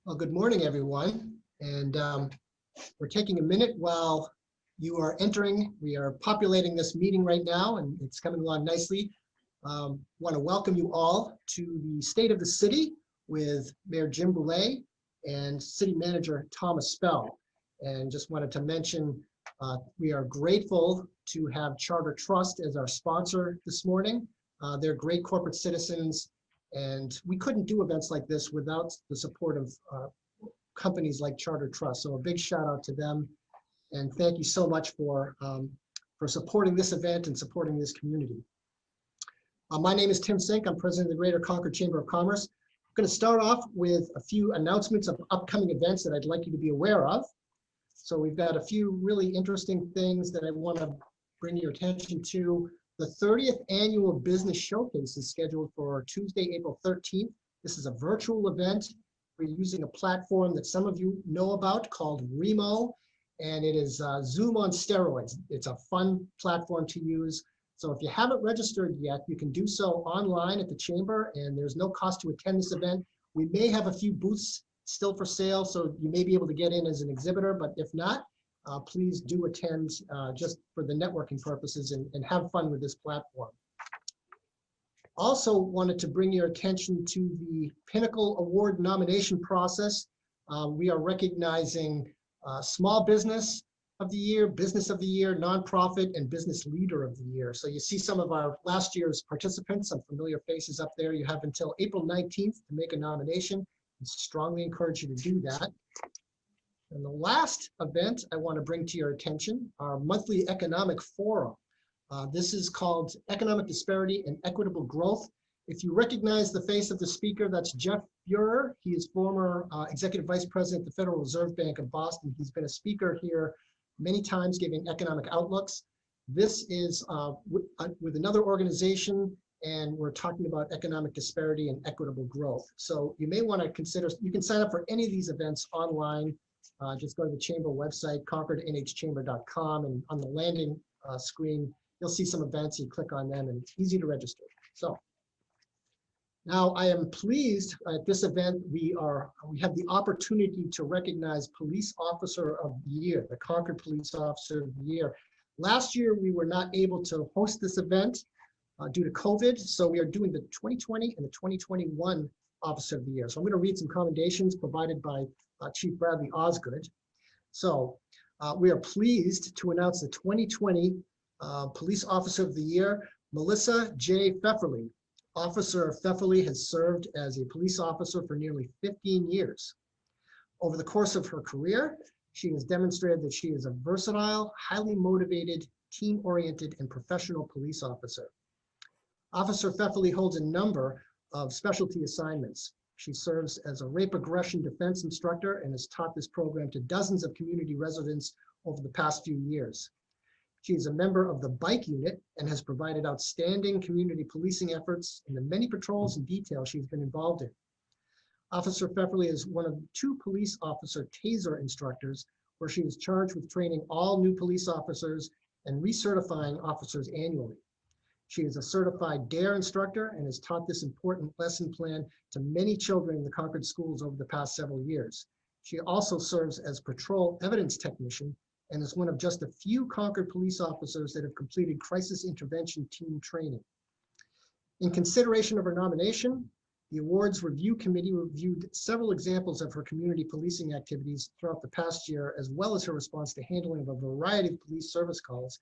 Well, good morning, everyone. And we're taking a minute while you are entering. We are populating this meeting right now, and it's coming along nicely. Want to welcome you all to the State of the City with Mayor Jim Boulay and City Manager Thomas Spell. And just wanted to mention, we are grateful to have Charter Trust as our sponsor this morning. They're great corporate citizens, and we couldn't do events like this without the support of companies like Charter Trust. So a big shout out to them. And thank you so much for supporting this event and supporting this community. My name is Tim Sink. I'm president of the Greater Concord Chamber of Commerce. I'm going to start off with a few announcements of upcoming events that I'd like you to be aware of. So we've got a few really interesting things that I want to bring your attention to. The 30th Annual Business Showcase is scheduled for Tuesday, April 13th. This is a virtual event. We're using a platform that some of you know about called Remo, and it is Zoom on steroids. It's a fun platform to use. So if you haven't registered yet, you can do so online at the Chamber, and there's no cost to attend this event. We may have a few booths still for sale, so you may be able to get in as an exhibitor, but if not, please do attend just for the networking purposes and have fun with this platform. Also wanted to bring your attention to the Pinnacle Award nomination process. We are recognizing Small Business of the Year, Business of the Year, Nonprofit, and Business Leader of the Year. So you see some of our last year's participants, some familiar faces up there. You have until April 19th to make a nomination. I strongly encourage you to do that. And the last event I want to bring to your attention, our monthly economic forum. This is called Economic Disparity and Equitable Growth. If you recognize the face of the speaker, that's Jeff Fuhrer. He is former Executive Vice President of the Federal Reserve Bank of Boston. He's been a speaker here many times giving economic outlooks. This is with another organization, and we're talking about economic disparity and equitable growth. So you may want to consider, you can sign up for any of these events online. Just go to the Chamber website, concordnhchamber.com, and on the landing screen, you'll see some events. You click on them, and it's easy to register. So now I am pleased at this event. We have the opportunity to recognize Police Officer of the Year, the Concord Police Officer of the Year. Last year, we were not able to host this event due to COVID, so we are doing the 2020 and the 2021 Officer of the Year. So I'm going to read some commendations provided by Chief Bradley Osgood. So we are pleased to announce the 2020 Police Officer of the Year, Melissa J. Pfefferly. Officer Pfefferly has served as a police officer for nearly 15 years. Over the course of her career, she has demonstrated that she is a versatile, highly motivated, team-oriented, and professional police officer. Officer Pfefferly holds a number of specialty assignments. She serves as a rape aggression defense instructor and has taught this program to dozens of community residents over the past few years. She is a member of the bike unit and has provided outstanding community policing efforts in the many patrols and detail she's been involved in. Officer Pfefferly is one of 2 police officer TASER instructors, where she is charged with training all new police officers and recertifying officers annually. She is a certified DARE instructor and has taught this important lesson plan to many children in the Concord schools over the past several years. She also serves as patrol evidence technician and is one of just a few Concord police officers that have completed crisis intervention team training. In consideration of her nomination, the Awards Review Committee reviewed several examples of her community policing activities throughout the past year, as well as her response to handling of a variety of police service calls,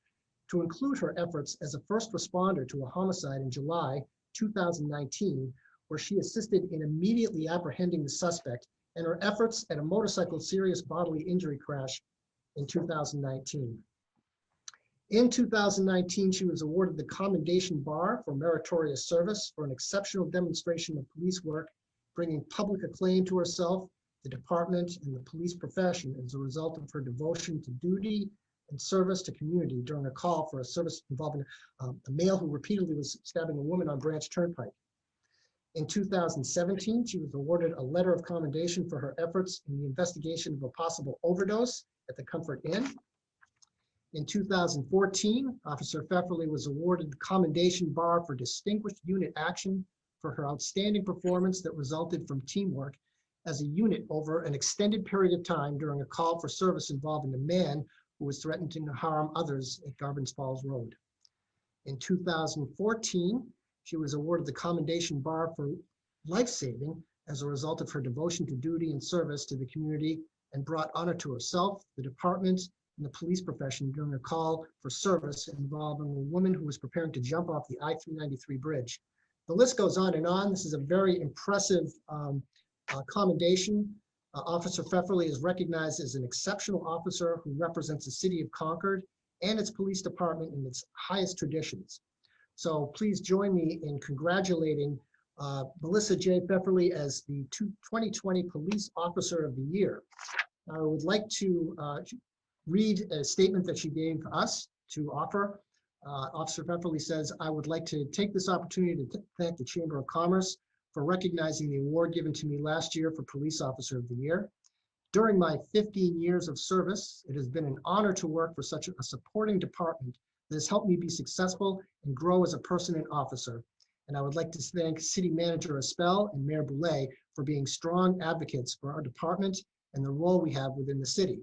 to include her efforts as a first responder to a homicide in July 2019, where she assisted in immediately apprehending the suspect, and her efforts at a motorcycle serious bodily injury crash in 2019. In 2019, she was awarded the Commendation Bar for meritorious service for an exceptional demonstration of police work, bringing public acclaim to herself, the department, and the police profession as a result of her devotion to duty and service to community during a call for a service involving a male who repeatedly was stabbing a woman on Branch Turnpike. In 2017, she was awarded a letter of commendation for her efforts in the investigation of a possible overdose at the Comfort Inn. In 2014, Officer Pfefferly was awarded the Commendation Bar for Distinguished Unit Action for her outstanding performance that resulted from teamwork as a unit over an extended period of time during a call for service involving a man who was threatening to harm others at Garbins Falls Road. In 2014, she was awarded the Commendation Bar for life-saving as a result of her devotion to duty and service to the community, and brought honor to herself, the department, and the police profession during a call for service involving a woman who was preparing to jump off the I-393 bridge. The list goes on and on. This is a very impressive commendation. Officer Pfefferly is recognized as an exceptional officer who represents the city of Concord and its police department in its highest traditions. So please join me in congratulating Melissa J. Pfefferly as the 2020 Police Officer of the Year. I would like to read a statement that she gave us to offer. Officer Pfefferly says, "I would like to take this opportunity to thank the Chamber of Commerce for recognizing the award given to me last year for Police Officer of the Year. During my 15 years of service, it has been an honor to work for such a supporting department that has helped me be successful and grow as a person and officer. And I would like to thank City Manager Espel and Mayor Boulay for being strong advocates for our department and the role we have within the city.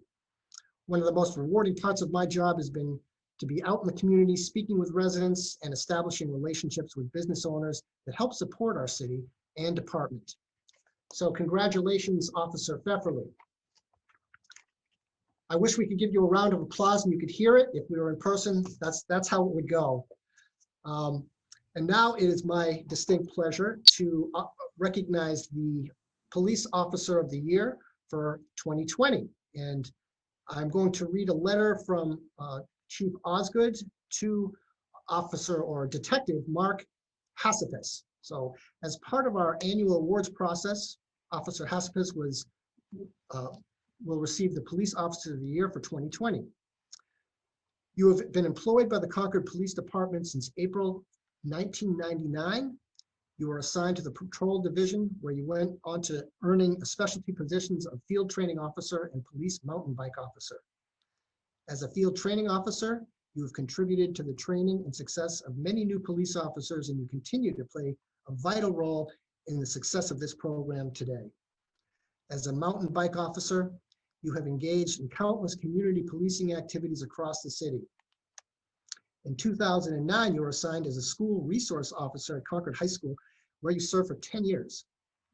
One of the most rewarding parts of my job has been to be out in the community, speaking with residents and establishing relationships with business owners that help support our city and department." So congratulations, Officer Pfefferly. I wish we could give you a round of applause and you could hear it. If we were in person, that's how it would go. And now it is my distinct pleasure to recognize the Police Officer of the Year for 2020. And I'm going to read a letter from Chief Osgood to Officer or Detective Mark Hassifis. So as part of our annual awards process, Officer Hassifis will receive the Police Officer of the Year for 2020. "You have been employed by the Concord Police Department since April 1999. You were assigned to the Patrol Division, where you went on to earning specialty positions of Field Training Officer and Police Mountain Bike Officer. As a Field Training Officer, you have contributed to the training and success of many new police officers, and you continue to play a vital role in the success of this program today. As a Mountain Bike Officer, you have engaged in countless community policing activities across the city. In 2009, you were assigned as a School Resource Officer at Concord High School, where you served for 10 years.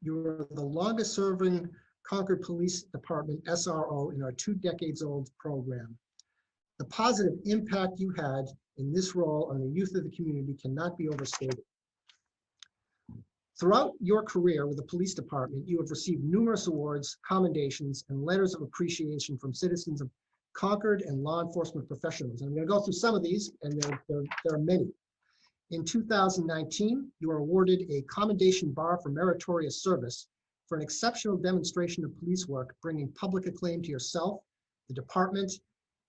You were the longest serving Concord Police Department SRO in our 2 decades old program. The positive impact you had in this role on the youth of the community cannot be overstated. Throughout your career with the police department, you have received numerous awards, commendations, and letters of appreciation from citizens of Concord and law enforcement professionals. And I'm going to go through some of these, and there are many. In 2019, you were awarded a Commendation Bar for Meritorious Service for an exceptional demonstration of police work, bringing public acclaim to yourself, the department,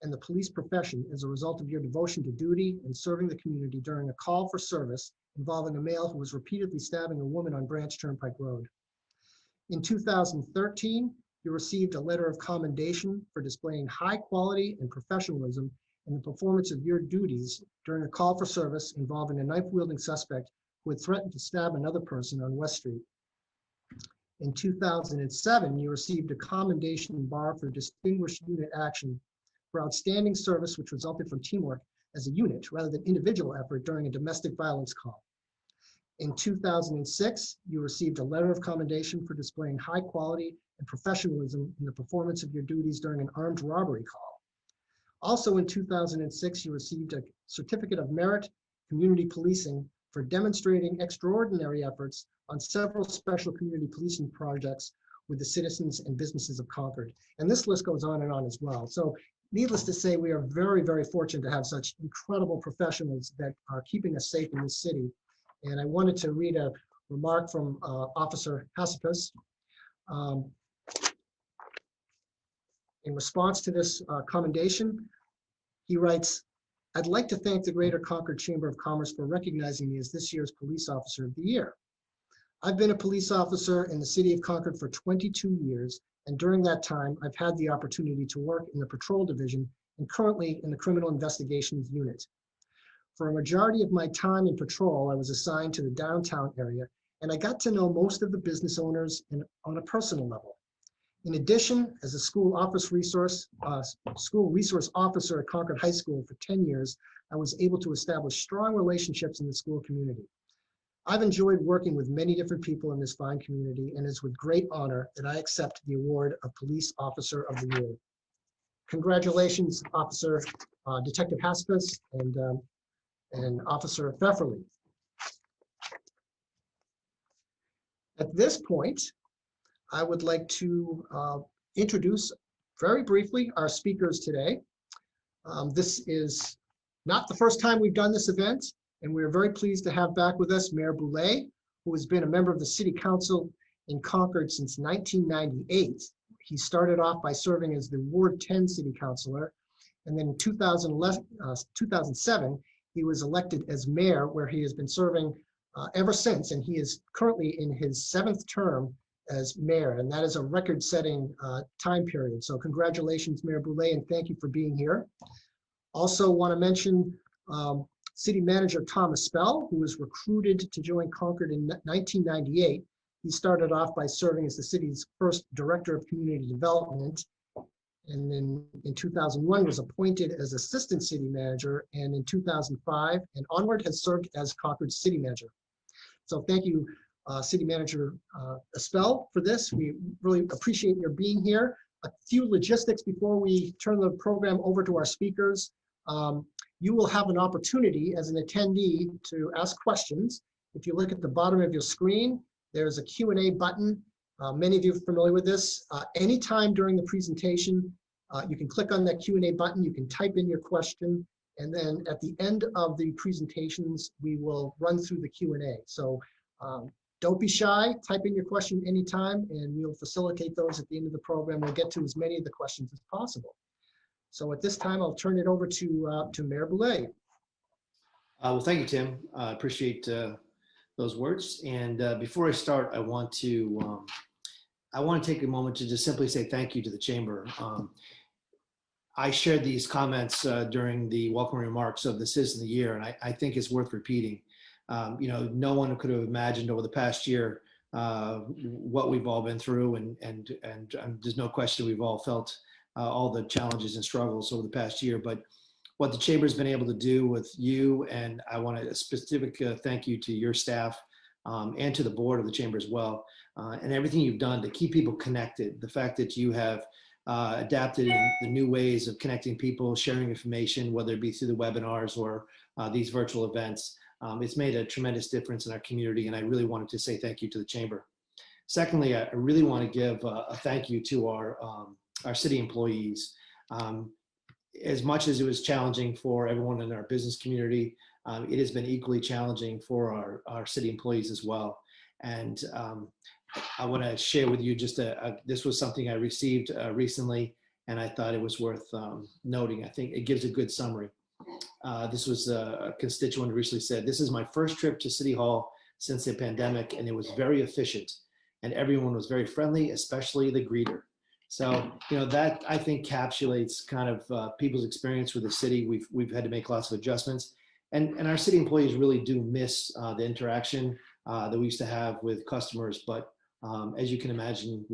and the police profession as a result of your devotion to duty and serving the community during a call for service involving a male who was repeatedly stabbing a woman on Branch Turnpike Road. In 2013, you received a letter of commendation for displaying high quality and professionalism in the performance of your duties during a call for service involving a knife-wielding suspect who had threatened to stab another person on West Street. In 2007, you received a Commendation Bar for Distinguished Unit Action for outstanding service which resulted from teamwork as a unit rather than individual effort during a domestic violence call. In 2006, you received a letter of commendation for displaying high quality and professionalism in the performance of your duties during an armed robbery call. Also in 2006, you received a Certificate of Merit Community Policing for demonstrating extraordinary efforts on several special community policing projects with the citizens and businesses of Concord. And this list goes on and on as well. So needless to say, we are very, very fortunate to have such incredible professionals that are keeping us safe in this city. And I wanted to read a remark from Officer Hassifis. In response to this commendation, he writes, "I'd like to thank the Greater Concord Chamber of Commerce for recognizing me as this year's Police Officer of the Year. I've been a police officer in the city of Concord for 22 years, and during that time, I've had the opportunity to work in the Patrol Division and currently in the Criminal Investigations Unit. For a majority of my time in patrol, I was assigned to the downtown area and I got to know most of the business owners on a personal level. In addition, as a school resource officer at Concord High School for 10 years, I was able to establish strong relationships in the school community. I've enjoyed working with many different people in this fine community, and it's with great honor that I accept the award of Police Officer of the Year. Congratulations, Officer Detective Haspis and Officer Pfefferly. At this point, I would like to introduce very briefly our speakers today. This is not the first time we've done this event, and we're very pleased to have back with us Mayor Boulay, who has been a member of the City Council in Concord since 1998. He started off by serving as the Ward 10 City Councilor, and then in 2007, he was elected as mayor, where he has been serving ever since, and he is currently in his 7th term as mayor, and that is a record-setting time period. So congratulations, Mayor Boulay, and thank you for being here. Also want to mention City Manager Thomas Spell, who was recruited to join Concord in 1998. He started off by serving as the city's first Director of Community Development, and then in 2001 was appointed as Assistant City Manager, and in 2005 and onward has served as Concord's City Manager. So thank you, City Manager Spell, for this. We really appreciate your being here. A few logistics before we turn the program over to our speakers. You will have an opportunity as an attendee to ask questions. If you look at the bottom of your screen, there's a Q&A button. Many of you are familiar with this. Anytime during the presentation, you can click on that Q&A button, you can type in your question, and then at the end of the presentations, we will run through the Q&A. So don't be shy, type in your question anytime, and we'll facilitate those at the end of the program. We'll get to as many of the questions as possible. So at this time, I'll turn it over to Mayor Boulay. Well, thank you, Tim. I appreciate those words. And before I start, I want to take a moment to just simply say thank you to the Chamber. I shared these comments during the welcome remarks of the Citizen of the Year, and I think it's worth repeating. No one could have imagined over the past year what we've all been through, and there's no question we've all felt all the challenges and struggles over the past year. But what the Chamber's been able to do with you, and I want a specific thank you to your staff and to the board of the Chamber as well, and everything you've done to keep people connected. The fact that you have adapted the new ways of connecting people, sharing information, whether it be through the webinars or these virtual events. It's made a tremendous difference in our community, and I really wanted to say thank you to the Chamber. Secondly, I really want to give a thank you to our city employees. As much as it was challenging for everyone in our business community, it has been equally challenging for our city employees as well. And I want to share with you just this was something I received recently, and I thought it was worth noting. I think it gives a good summary. This was a constituent who recently said, "This is my first trip to City Hall since the pandemic, and it was very efficient, and everyone was very friendly, especially the greeter." So, that I think encapsulates kind of people's experience with the city. We've had to make lots of adjustments, and our city employees really do miss the interaction that we used to have with customers. But as you can imagine,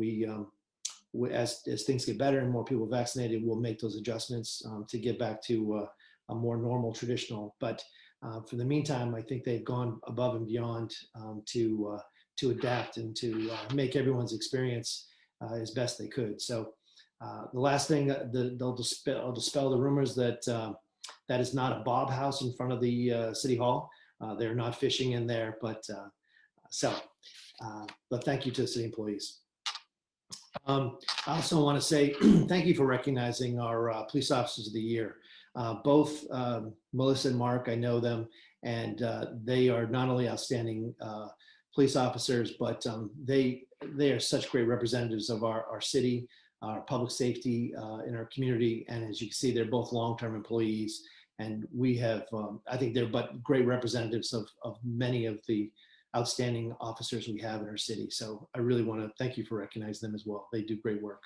as things get better and more people vaccinated, we'll make those adjustments to get back to a more normal, traditional. But for the meantime, I think they've gone above and beyond to adapt and to make everyone's experience as best they could. So the last thing, they'll dispel the rumors that that is not a Bob house in front of the City Hall. They're not fishing in there, but thank you to the city employees. I also want to say thank you for recognizing our Police Officers of the Year. Both Melissa and Mark, I know them, and they are not only outstanding police officers, but they are such great representatives of our city, our public safety in our community. And as you can see, they're both long-term employees, and we have, I think they're but great representatives of many of the outstanding officers we have in our city. So I really want to thank you for recognizing them as well. They do great work.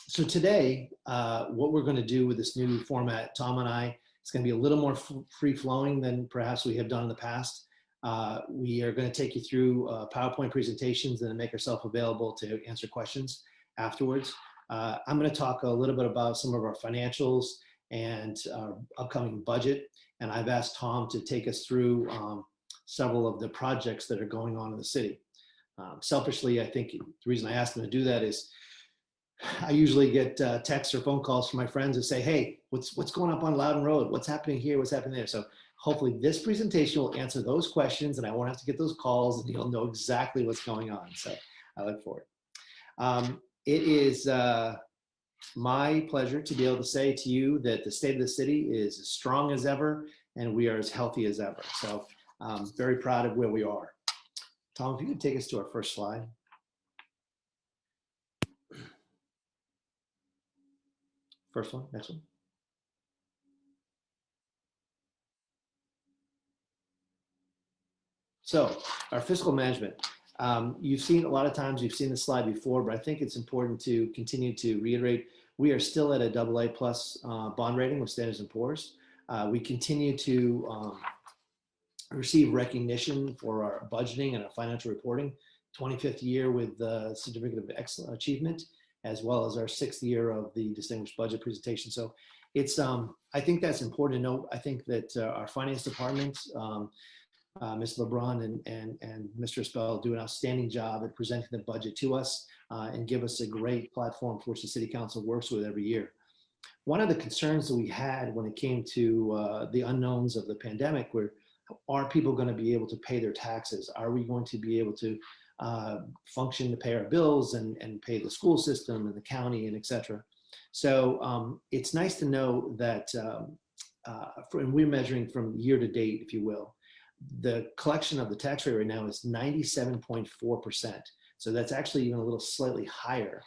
So today, what we're going to do with this new format, Tom and I, it's going to be a little more free-flowing than perhaps we have done in the past. We are going to take you through PowerPoint presentations and make ourselves available to answer questions afterwards. I'm going to talk a little bit about some of our financials and our upcoming budget. And I've asked Tom to take us through several of the projects that are going on in the city. Selfishly, I think the reason I asked him to do that is I usually get texts or phone calls from my friends that say, hey, what's going up on Loudon Road? What's happening here? What's happening there? So hopefully this presentation will answer those questions and I won't have to get those calls and you'll know exactly what's going on. So I look forward. It is my pleasure to be able to say to you that the state of the city is as strong as ever and we are as healthy as ever. So I'm very proud of where we are. Tom, if you could take us to our first slide. First one, next one. So our fiscal management. You've seen a lot of times, you've seen this slide before, but I think it's important to continue to reiterate. We are still at a AA+ bond rating with Standard & Poor's. We continue to receive recognition for our budgeting and our financial reporting. 25th year with the Certificate of Excellent Achievement, as well as our 6th year of the Distinguished Budget Presentation. So it's, I think that's important to note. I think that our finance department, Ms. LeBron and Mr. Spell do an outstanding job at presenting the budget to us and give us a great platform for which the City Council works with every year. One of the concerns that we had when it came to the unknowns of the pandemic were, are people going to be able to pay their taxes? Are we going to be able to function to pay our bills and pay the school system and the county and et cetera? So it's nice to know that, and we're measuring from year to date, if you will, the collection of the tax rate right now is 97.4%. So that's actually even a little slightly higher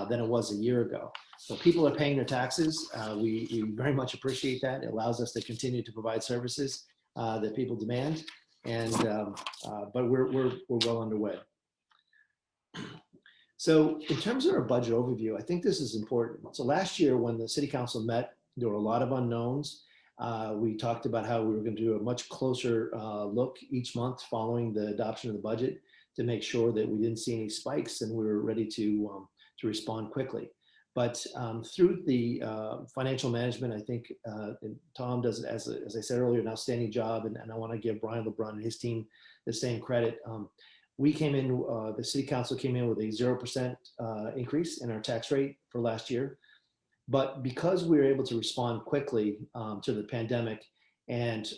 than it was a year ago. So people are paying their taxes. We very much appreciate that. It allows us to continue to provide services that people demand. And, but we're well underway. So in terms of our budget overview, I think this is important. So last year when the City Council met, there were a lot of unknowns. We talked about how we were going to do a much closer look each month following the adoption of the budget to make sure that we didn't see any spikes and we were ready to respond quickly. But through the financial management, I think Tom does, as I said earlier, an outstanding job, and I want to give Brian LeBrun and his team the same credit. We came in, the City Council came in with a 0% increase in our tax rate for last year. But because we were able to respond quickly to the pandemic and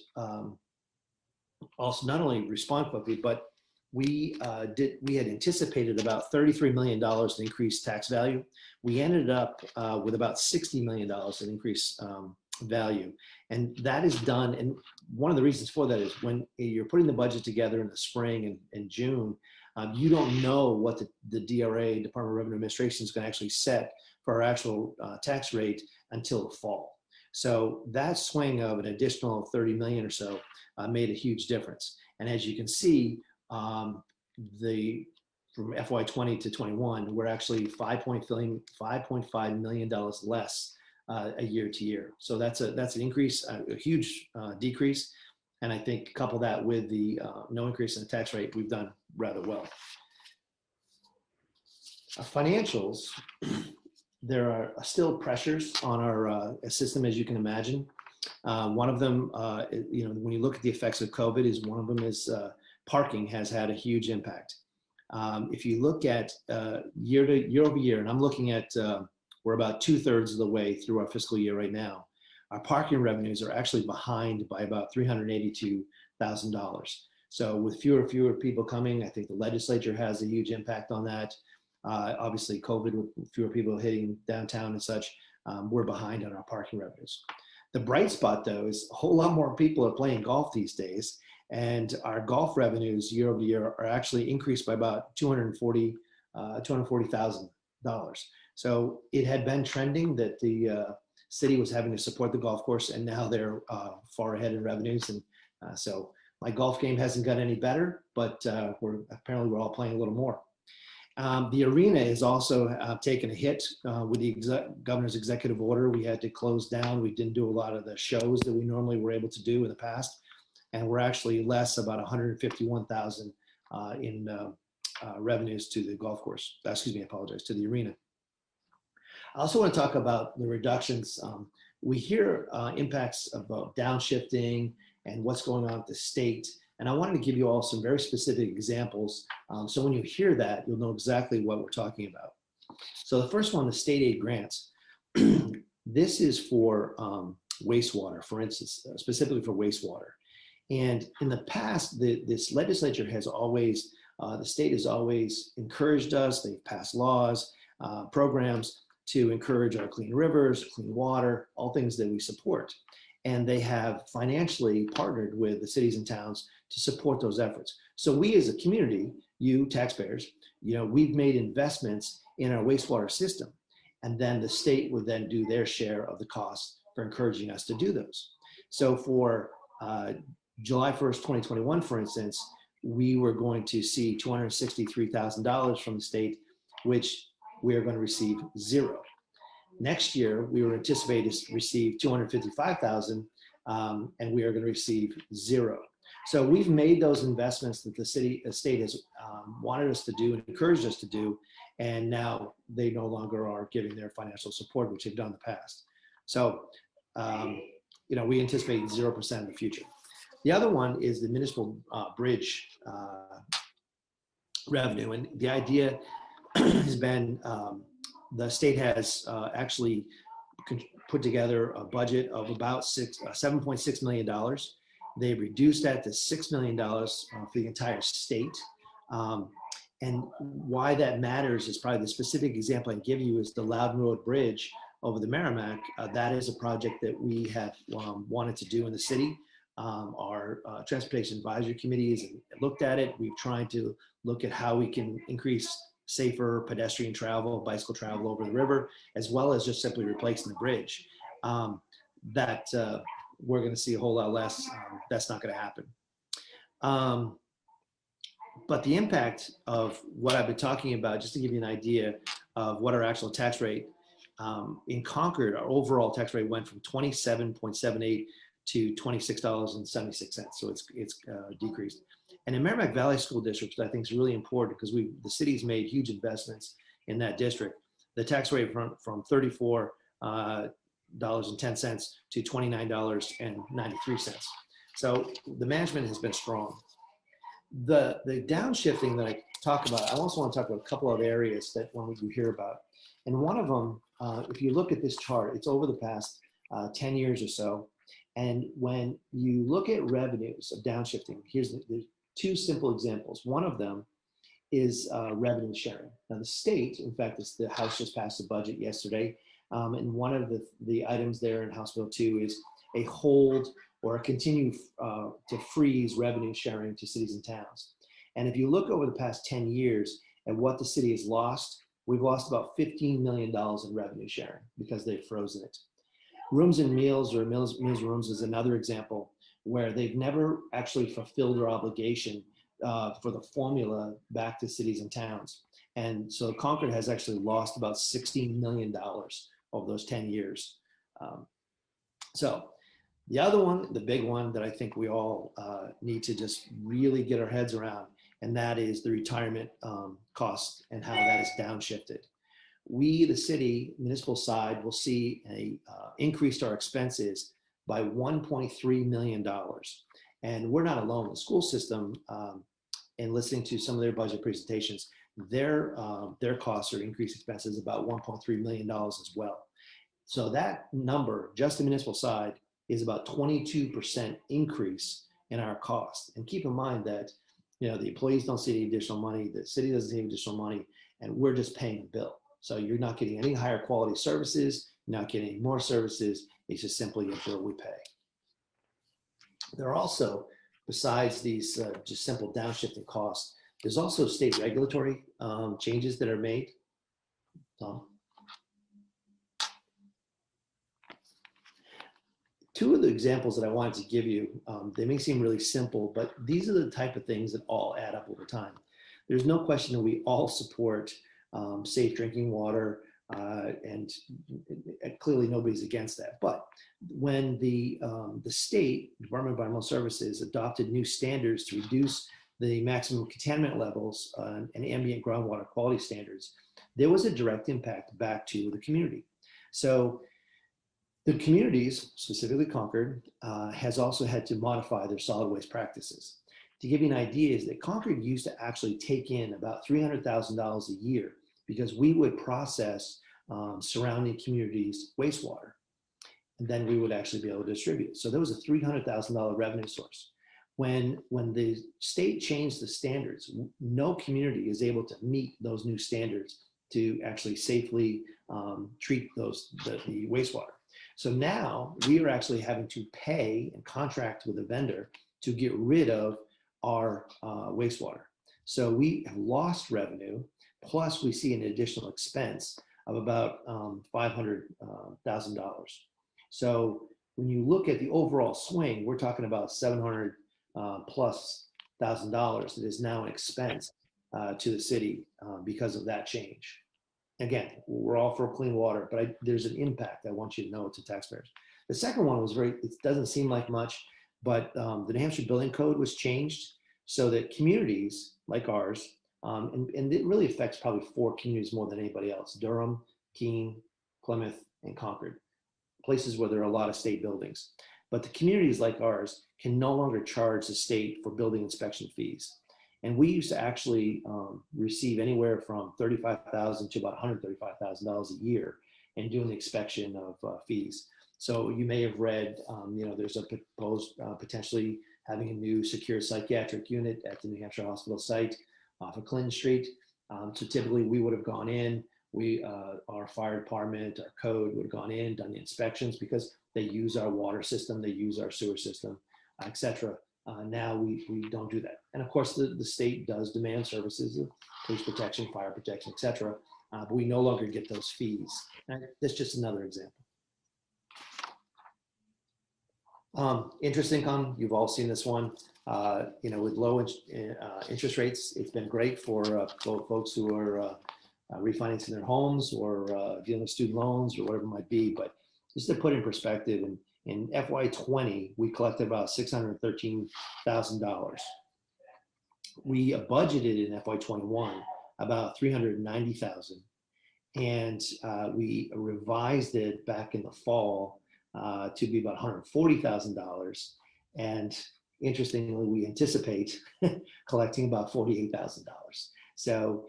also not only respond quickly, but we had anticipated about $33 million in increased tax value. We ended up with about $60 million in increased value. And that is done. And one of the reasons for that is when you're putting the budget together in the spring and June, you don't know what the DRA, Department of Revenue Administration, is going to actually set for our actual tax rate until the fall. So that swing of an additional 30 million or so made a huge difference. And as you can see, from FY20 to 21, we're actually $5.5 million less a year to year. So that's an increase, a huge decrease. And I think couple that with the no increase in the tax rate, we've done rather well. Financials, there are still pressures on our system, as you can imagine. One of them, when you look at the effects of COVID, is one of them is parking has had a huge impact. If you look at year over year, and I'm looking at, we're about 2/3 of the way through our fiscal year right now. Our parking revenues are actually behind by about $382,000. So with fewer people coming, I think the legislature has a huge impact on that. Obviously COVID, with fewer people hitting downtown and such, we're behind on our parking revenues. The bright spot though is a whole lot more people are playing golf these days, and our golf revenues year over year are actually increased by about $240,000. So it had been trending that the city was having to support the golf course, and now they're far ahead in revenues. And so my golf game hasn't got any better, but we're all playing a little more. The arena is also taken a hit with the governor's executive order. We had to close down. We didn't do a lot of the shows that we normally were able to do in the past. and we're actually less about 151,000 in revenues to the golf course. Excuse me, I apologize, to the arena. I also want to talk about the reductions. We hear impacts about downshifting and what's going on at the state. And I wanted to give you all some very specific examples. So when you hear that, you'll know exactly what we're talking about. So the first one, the state aid grants. This is for wastewater, for instance, specifically for wastewater. And in the past, this legislature has always, the state has always encouraged us. They've passed laws, programs to encourage our clean rivers, clean water, all things that we support. And they have financially partnered with the cities and towns to support those efforts. So we as a community, you taxpayers, we've made investments in our wastewater system. And then the state would then do their share of the cost for encouraging us to do those. So for July 1st, 2021, for instance, we were going to see $263,000 from the state, which we are going to receive zero. Next year, we were anticipated to receive $255,000, and we are going to receive zero. So we've made those investments that the state has wanted us to do and encouraged us to do, and now they no longer are giving their financial support, which they've done in the past. So, we anticipate 0% in the future. The other one is the municipal bridge revenue, and the idea has been the state has actually put together a budget of about $7.6 million. They've reduced that to $6 million for the entire state. And why that matters is probably the specific example I can give you is the Loudon Road Bridge over the Merrimack. That is a project that we have wanted to do in the city. Our Transportation Advisory Committee has looked at it. We've tried to look at how we can increase safer pedestrian travel, bicycle travel over the river, as well as just simply replacing the bridge. We're going to see a whole lot less. That's not going to happen. But the impact of what I've been talking about, just to give you an idea of what our actual tax rate, in Concord, our overall tax rate went from 27.78 to $26.76. So it's decreased. And in Merrimack Valley School District, which I think is really important because the city's made huge investments in that district, the tax rate from $34.10 to $29.93. So the management has been strong. The downshifting that I talk about, I also want to talk about a couple of areas that one you hear about. And one of them, if you look at this chart, it's over the past 10 years or so. And when you look at revenues of downshifting, here's the two simple examples. One of them is revenue sharing. Now the state, in fact, the House just passed a budget yesterday. And one of the items there in House Bill 2 is a hold or a continue to freeze revenue sharing to cities and towns. And if you look over the past 10 years at what the city has lost, we've lost about $15 million in revenue sharing because they've frozen it. Rooms and Meals or Meals and Rooms is another example where they've never actually fulfilled their obligation for the formula back to cities and towns. And so Concord has actually lost about $16 million over those 10 years. So the other one, the big one that I think we all need to just really get our heads around, and that is the retirement cost and how that is downshifted. We, the city, municipal side, will see a increase to our expenses by $1.3 million. And we're not alone. The school system, and listening to some of their budget presentations, their costs or increased expenses about $1.3 million as well. So that number, just the municipal side, is about 22% increase in our cost. And keep in mind that the employees don't see any additional money, the city doesn't see any additional money, and we're just paying the bill. So you're not getting any higher quality services, you're not getting any more services, it's just simply a bill we pay. There are also, besides these just simple downshifting costs, there's also state regulatory changes that are made. Two of the examples that I wanted to give you, they may seem really simple, but these are the type of things that all add up over time. There's no question that we all support safe drinking water, and clearly nobody's against that. But when the state Department of Environmental Services adopted new standards to reduce the maximum contaminant levels and ambient groundwater quality standards, there was a direct impact back to the community. So the communities, specifically Concord, has also had to modify their solid waste practices. To give you an idea, is that Concord used to actually take in about $300,000 a year because we would process surrounding communities' wastewater, and then we would actually be able to distribute it. So there was a $300,000 revenue source. When the state changed the standards, no community is able to meet those new standards to actually safely treat the wastewater. So now we are actually having to pay and contract with a vendor to get rid of our wastewater. So we have lost revenue, plus we see an additional expense of about $500,000. So when you look at the overall swing, we're talking about $700,000 plus $1,000 that is now an expense to the city because of that change. Again, we're all for clean water, but there's an impact I want you to know to taxpayers. The second one was it doesn't seem like much, but the New Hampshire Building Code was changed so that communities like ours, and it really affects probably 4 communities more than anybody else: Durham, Keene, Plymouth, and Concord, places where there are a lot of state buildings. But the communities like ours can no longer charge the state for building inspection fees. And we used to actually receive anywhere from $35,000 to about $135,000 a year in doing the inspection of fees. So you may have read, there's a proposed potentially having a new secure psychiatric unit at the New Hampshire Hospital site off of Clinton Street. So typically we would have gone in, our fire department, our code would have gone in, done the inspections because they use our water system, they use our sewer system, et cetera. Now we don't do that. And of course, the state does demand services of police protection, fire protection, et cetera, but we no longer get those fees. And that's just another example. Interest income, you've all seen this one. With low interest rates, it's been great for both folks who are refinancing their homes or dealing with student loans or whatever it might be. But just to put in perspective, in FY20, we collected about $613,000. We budgeted in FY21 about $390,000, and we revised it back in the fall to be about $140,000. And interestingly, we anticipate collecting about $48,000. So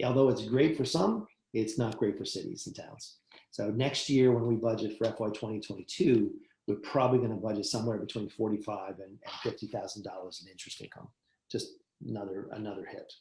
although it's great for some, it's not great for cities and towns. So next year, when we budget for FY 2022, we're probably going to budget somewhere between $45,000 and $50,000 in interest income. Just another hit.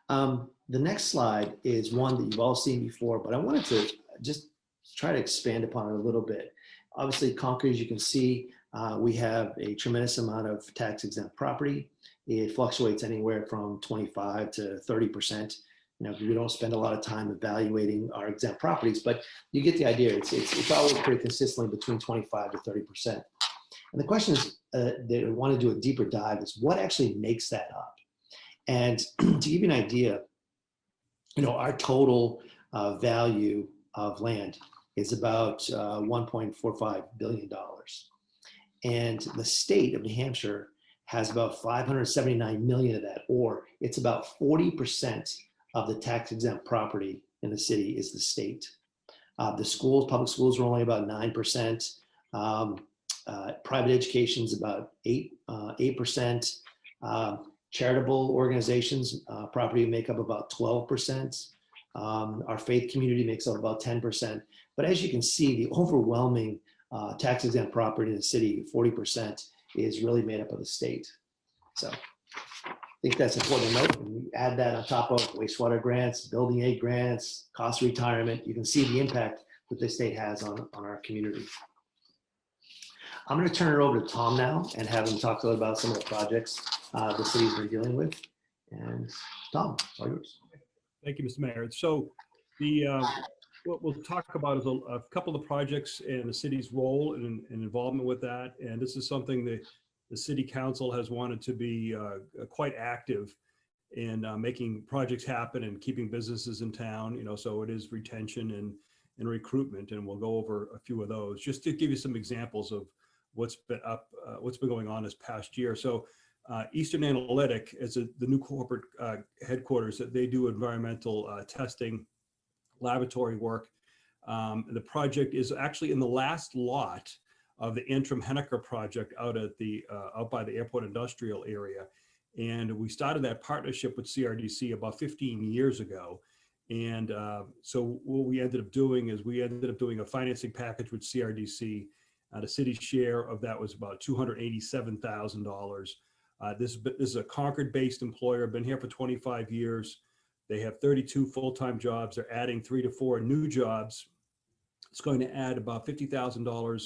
The next slide is one that you've all seen before, but I wanted to just try to expand upon it a little bit. Obviously, Concord, as you can see, we have a tremendous amount of tax-exempt property. It fluctuates anywhere from 25 to 30%. We don't spend a lot of time evaluating our exempt properties, but you get the idea. It's always pretty consistently between 25 to 30%. And the question is, that I want to do a deeper dive is what actually makes that up? And to give you an idea, our total value of land is about $1.45 billion. And the state of New Hampshire has about 579 million of that, or it's about 40% of the tax exempt property in the city is the state. The schools, public schools are only about 9%. Private education is about 8%. Charitable organizations, property make up about 12%. Our faith community makes up about 10%. But as you can see, the overwhelming tax exempt property in the city, 40%, is really made up of the state. So I think that's important to note. When you add that on top of wastewater grants, building aid grants, cost of retirement, you can see the impact that the state has on our community. I'm going to turn it over to Tom now and have him talk a little about some of the projects the city's been dealing with. And Tom, all yours. Thank you, Mr. Mayor. So what we'll talk about is a couple of projects and the city's role and involvement with that. And this is something that the city council has wanted to be quite active making projects happen and keeping businesses in town, so it is retention and recruitment. And we'll go over a few of those just to give you some examples of what's been going on this past year. So Eastern Analytic is the new corporate headquarters that they do environmental testing, laboratory work. The project is actually in the last lot of the Antrim Henniker project out by the airport industrial area. And we started that partnership with CRDC about 15 years ago. And so what we ended up doing is a financing package with CRDC. The city's share of that was about $287,000. This is a Concord-based employer, been here for 25 years. They have 32 full-time jobs. They're adding 3 to 4 new jobs. It's going to add about $50,000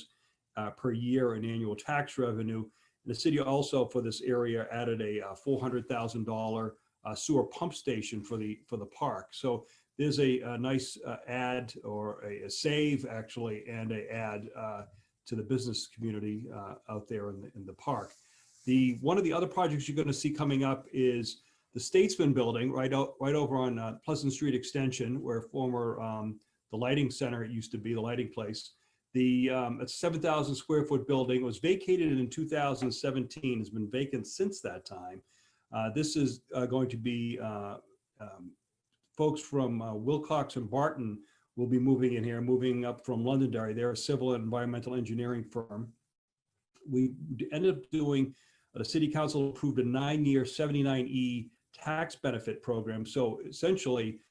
per year in annual tax revenue. The city also, for this area, added a $400,000 sewer pump station for the park. So there's a nice add, or a save actually, and a add to the business community out there in the park. One of the other projects you're going to see coming up is the Statesman Building, right over on Pleasant Street Extension, where former the lighting center used to be, the lighting place. It's a 7,000 square foot building. It was vacated in 2017. Has been vacant since that time. This is going to be folks from Wilcox and Barton will be moving in here, moving up from Londonderry. They're a civil and environmental engineering firm. We ended up doing, the city council approved a 9-year 79E tax benefit program. So essentially,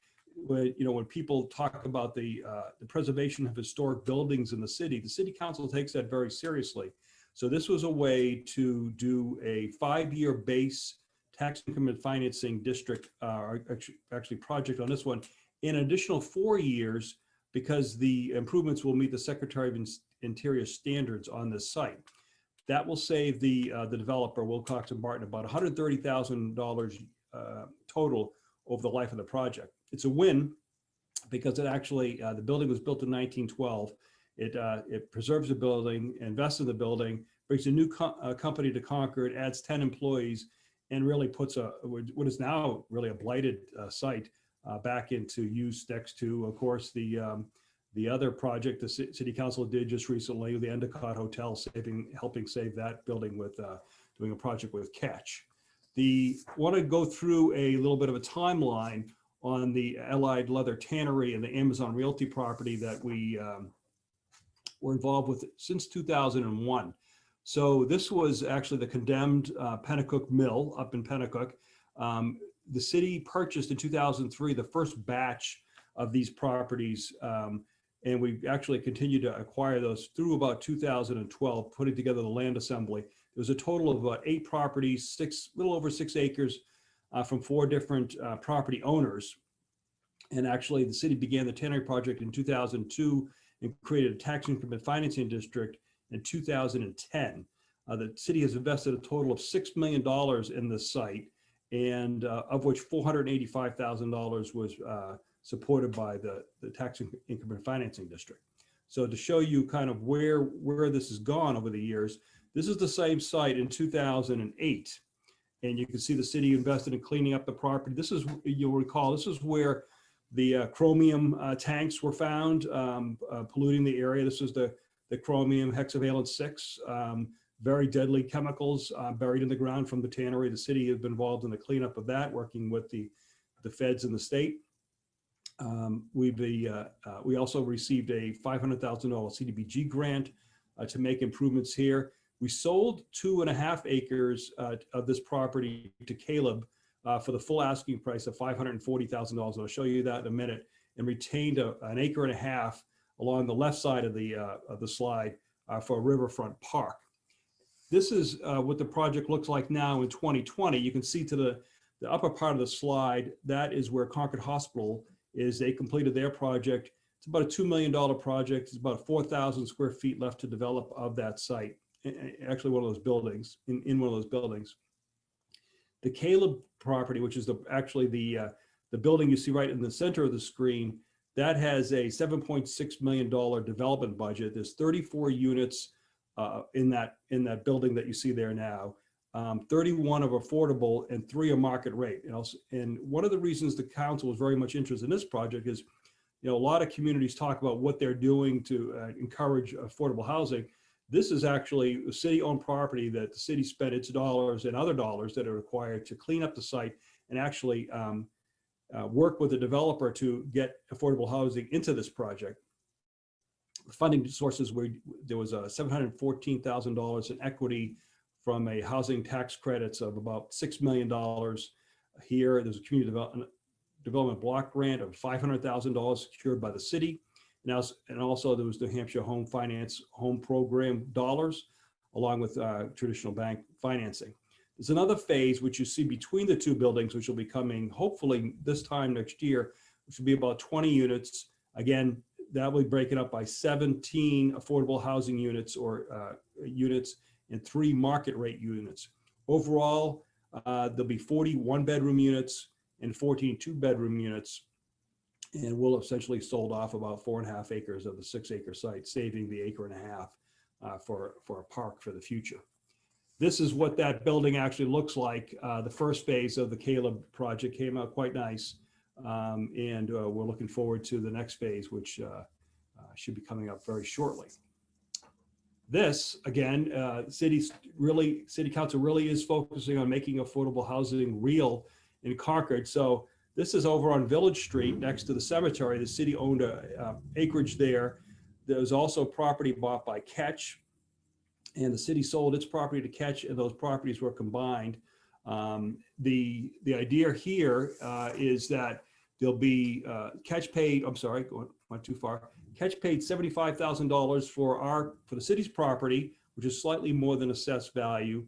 when people talk about the preservation of historic buildings in the city council takes that very seriously. So this was a way to do a 5-year base tax increment financing district, actually project on this one, in an additional 4 years, because the improvements will meet the Secretary of Interior standards on this site. That will save the developer, Wilcox and Barton, about $130,000 total over the life of the project. It's a win because it actually, the building was built in 1912. It preserves the building, invests in the building, brings a new company to Concord, adds 10 employees, and really puts what is now really a blighted site back into use next to, of course, the other project the city council did just recently, the Endicott Hotel, helping save that building with doing a project with Catch. Want to go through a little bit of a timeline on the Allied Leather Tannery and the Amazon Realty property that we were involved with since 2001. So this was actually the condemned Pinnacle Mill up in Pinnacle. The city purchased in 2003 the first batch of these properties, and we actually continued to acquire those through about 2012, putting together the land assembly. There was a total of about 8 properties, little over 6 acres, from 4 different property owners. And actually the city began the tannery project in 2002 and created a tax increment financing district in 2010. The city has invested a total of $6 million in this site, and of which $485,000 was supported by the tax increment financing district. So to show you kind of where this has gone over the years, this is the same site in 2008. And you can see the city invested in cleaning up the property. This is, you'll recall, this is where the chromium tanks were found polluting the area. This is the chromium hexavalent 6, very deadly chemicals buried in the ground from the tannery. The city has been involved in the cleanup of that, working with the feds in the state. We also received a $500,000 CDBG grant to make improvements here. We sold 2.5 acres of this property to Caleb for the full asking price of $540,000. I'll show you that in a minute, and retained an acre and a half along the left side of the slide for Riverfront Park. This is what the project looks like now in 2020. You can see to the upper part of the slide, that is where Concord Hospital is. They completed their project. It's about a $2 million project. It's about 4,000 square feet left to develop of that site. Actually, one of those buildings, in one of those buildings. The Caleb property, which is actually the building you see right in the center of the screen, that has a $7.6 million development budget. There's 34 units in that building that you see there now. 31 are affordable, and 3 are market rate. And one of the reasons the council was very much interested in this project is, a lot of communities talk about what they're doing to encourage affordable housing. This is actually a city-owned property that the city spent its dollars and other dollars that are required to clean up the site and actually work with the developer to get affordable housing into this project. The funding sources were, there was $714,000 in equity from a housing tax credits of about $6 million here. There's a community development block grant of $500,000 secured by the city. And also there was the Hampshire Home Finance Home Program dollars, along with traditional bank financing. There's another phase which you see between the 2 buildings, which will be coming hopefully this time next year, which will be about 20 units. Again, that will be broken up by 17 affordable housing units or units and 3 market rate units. Overall, there'll be 40 1-bedroom units and 14 2-bedroom units. And we'll essentially sold off about 4.5 acres of the 6-acre site, saving the 1.5 acres for a park for the future. This is what that building actually looks like. The first phase of the Caleb project came out quite nice. And we're looking forward to the next phase, which should be coming up very shortly. This, again, city council really is focusing on making affordable housing real in Concord. So this is over on Village Street next to the cemetery. The city owned acreage there. There's also property bought by Catch, and the city sold its property to Catch, and those properties were combined. The idea here is that there'll be Catch paid, I'm sorry, went too far. Catch paid $75,000 for the city's property, which is slightly more than assessed value.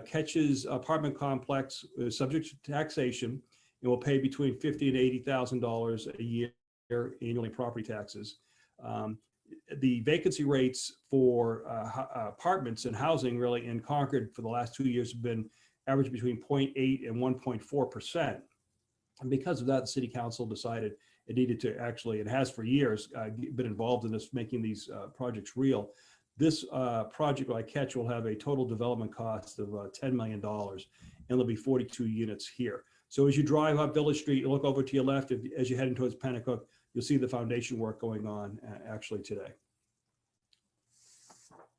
Catch's apartment complex is subject to taxation and will pay between $50,000 and $80,000 a year annually property taxes. The vacancy rates for apartments and housing really in Concord for the last 2 years have been averaged between 0.8 and 1.4%. And because of that, the city council decided it needed to actually, it has for years, been involved in this, making these projects real. This project like Catch will have a total development cost of $10 million, and there'll be 42 units here. So as you drive up Village Street, you look over to your left, as you're heading towards Pinnacle, you'll see the foundation work going on actually today.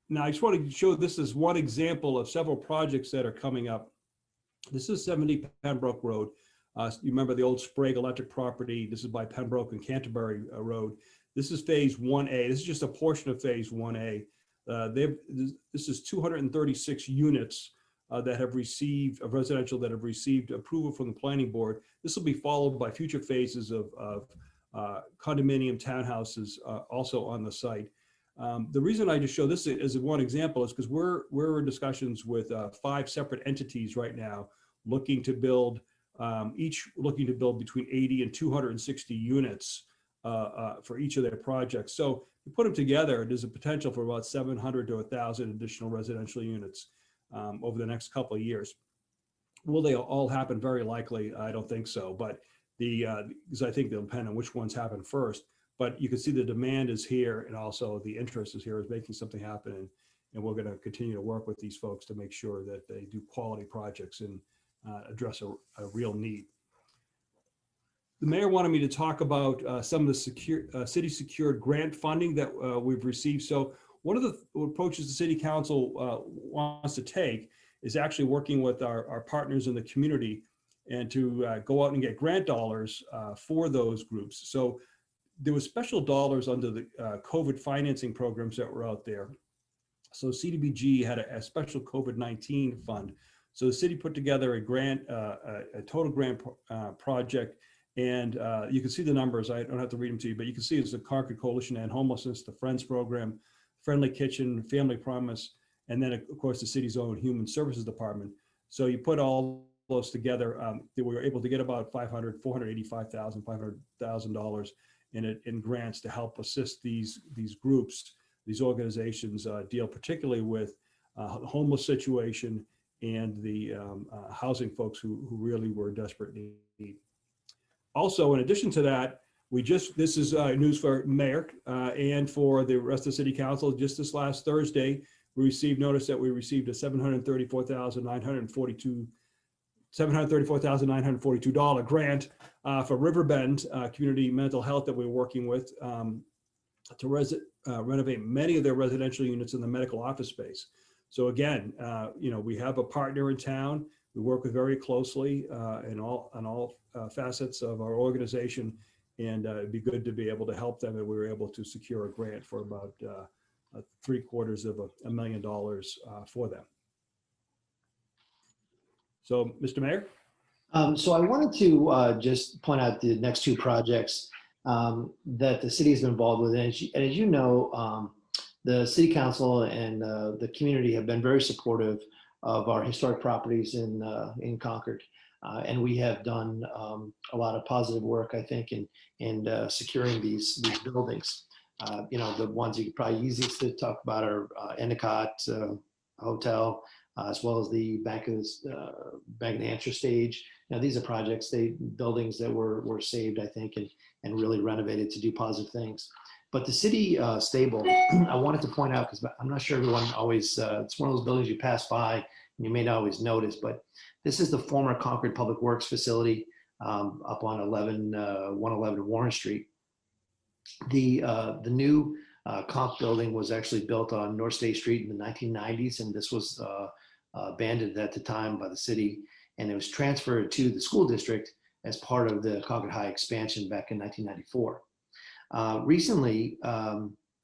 Now, I just want to show this is one example of several projects that are coming up. This is 70 Pembroke Road. You remember the old Sprague Electric property. This is by Pembroke and Canterbury Road. This is phase 1A. This is just a portion of phase 1A. This is 236 units that have received, of residential that have received approval from the planning board. This will be followed by future phases of condominium townhouses also on the site. The reason I just show this as one example is because we're in discussions with 5 separate entities right now looking to build, each looking to build between 80 and 260 units for each of their projects. So you put them together, there's a potential for about 700 to 1,000 additional residential units over the next couple of years. Will they all happen? Very likely, I don't think so, but because I think they'll depend on which ones happen first. But you can see the demand is here, and also the interest is here, is making something happen. And we're going to continue to work with these folks to make sure that they do quality projects and address a real need. The mayor wanted me to talk about some of the city secured grant funding that we've received. So one of the approaches the city council wants to take is actually working with our partners in the community and to go out and get grant dollars for those groups. So there was special dollars under the COVID financing programs that were out there. So CDBG had a special COVID-19 fund. So the city put together a grant, a total grant project, and you can see the numbers. I don't have to read them to you, but you can see it's the Concord Coalition to End Homelessness, the Friends Program, Friendly Kitchen, Family Promise, and then of course the city's own Human Services Department. So you put all those together, we were able to get about $485,000, $500,000 in grants to help assist these groups, these organizations deal particularly with the homeless situation and the housing folks who really were in desperate need. Also, in addition to that, this is news for mayor and for the rest of the city council. Just this last Thursday, we received notice that we received a $734,942 grant for Riverbend Community Mental Health that we're working with to renovate many of their residential units in the medical office space. So again, we have a partner in town. We work with very closely in all facets of our organization, and it'd be good to be able to help them. And we were able to secure a grant for about $750,000 for them. So, Mr. Mayor? So I wanted to just point out the next two projects that the city has been involved with. And as you know, the city council and the community have been very supportive of our historic properties in Concord. And we have done a lot of positive work, I think, in securing these buildings. The ones you probably easiest to talk about are Endicott Hotel, as well as the Bank of the Hampshire stage. These are buildings that were saved, I think, and really renovated to do positive things. But the city stable, I wanted to point out, because I'm not sure everyone always, it's one of those buildings you pass by and you may not always notice, but this is the former Concord Public Works facility up on 111 Warren Street. The new comp building was actually built on North State Street in the 1990s, and this was abandoned at the time by the city, and it was transferred to the school district as part of the Concord High expansion back in 1994. Recently,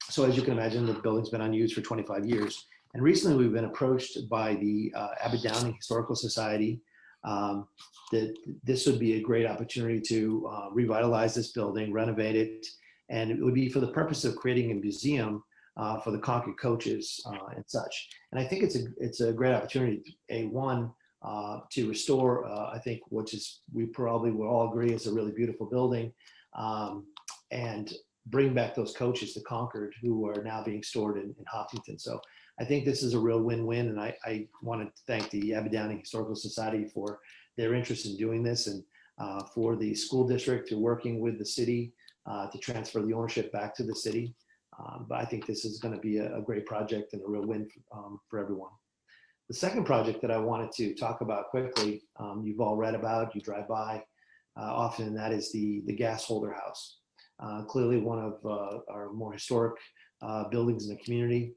so as you can imagine, the building's been unused for 25 years, and recently we've been approached by the Abbott Downing Historical Society that this would be a great opportunity to revitalize this building, renovate it, and it would be for the purpose of creating a museum for the Concord coaches and such. And I think it's a great opportunity, to restore, I think, we probably will all agree is a really beautiful building, and bring back those coaches to Concord who are now being stored in Hopkinton. So I think this is a real win-win, and I want to thank the Abbott Downing Historical Society for their interest in doing this, and for the school district to working with the city to transfer the ownership back to the city. But I think this is going to be a great project and a real win for everyone. The second project that I wanted to talk about quickly, you've all read about, you drive by often, and that is the gas holder house. Clearly one of our more historic buildings in the community.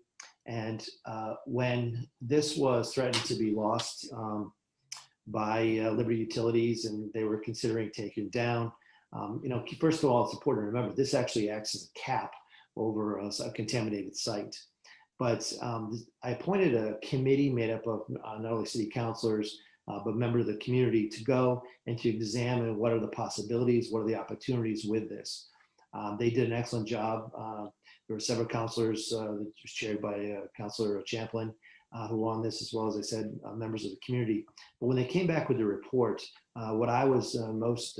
And when this was threatened to be lost by Liberty Utilities, and they were considering taking it down, first of all, it's important to remember this actually acts as a cap over a contaminated site. But I appointed a committee made up of not only city councilors, but members of the community to go and to examine what are the possibilities, what are the opportunities with this. They did an excellent job. There were several councilors that was chaired by Councilor Champlin who were on this, as well as I said, members of the community. But when they came back with the report, what I was most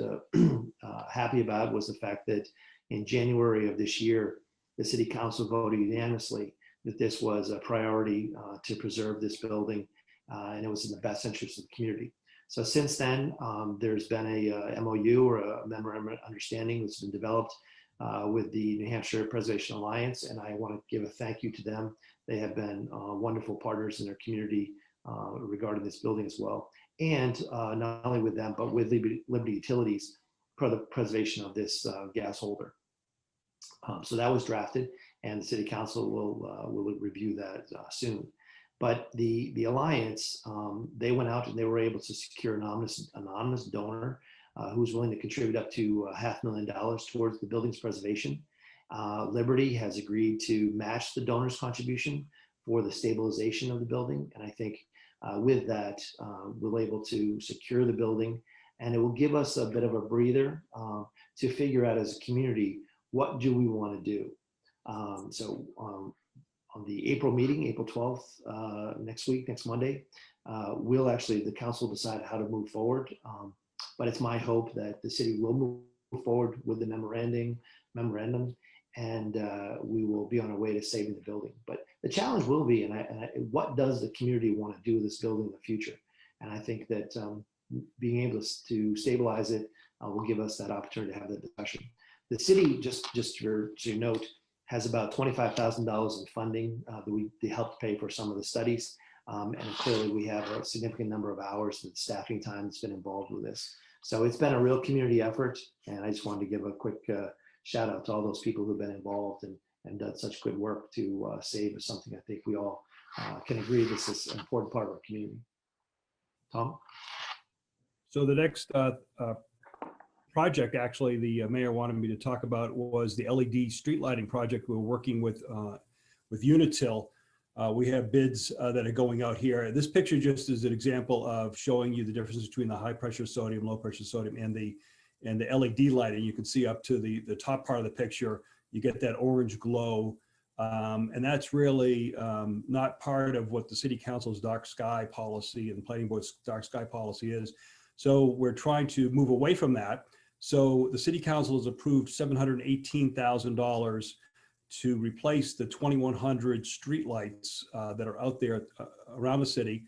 happy about was the fact that in January of this year, the city council voted unanimously that this was a priority to preserve this building, and it was in the best interest of the community. So since then, there's been a MOU, or a memorandum of understanding, that's been developed with the New Hampshire Preservation Alliance, and I want to give a thank you to them. They have been wonderful partners in their community regarding this building as well. And not only with them, but with Liberty Utilities for the preservation of this gas holder. So that was drafted, and the city council will review that soon. But the Alliance, they went out and they were able to secure an anonymous donor who was willing to contribute up to $500,000 towards the building's preservation. Liberty has agreed to match the donor's contribution for the stabilization of the building. And I think with that, we're able to secure the building, and it will give us a bit of a breather to figure out as a community, what do we want to do? So on the April meeting, April 12th, next Monday, the council decide how to move forward. But it's my hope that the city will move forward with the memorandum, and we will be on our way to saving the building. But the challenge will be, what does the community want to do with this building in the future? And I think that being able to stabilize it will give us that opportunity to have that discussion. The city, just for your note, has about $25,000 in funding that they helped pay for some of the studies. And clearly we have a significant number of hours and staffing time that's been involved with this. So it's been a real community effort. And I just wanted to give a quick shout out to all those people who've been involved and done such good work to save something I think we all can agree this is an important part of our community. Tom? So the next project, actually, the mayor wanted me to talk about was the LED street lighting project. We're working with Unitil. We have bids that are going out here. This picture just is an example of showing you the difference between the high pressure sodium, low pressure sodium, and the LED lighting. You can see up to the top part of the picture, you get that orange glow. And that's really not part of what the city council's dark sky policy and planning board's dark sky policy is. So we're trying to move away from that. So the city council has approved $718,000 to replace the 2,100 streetlights that are out there around the city.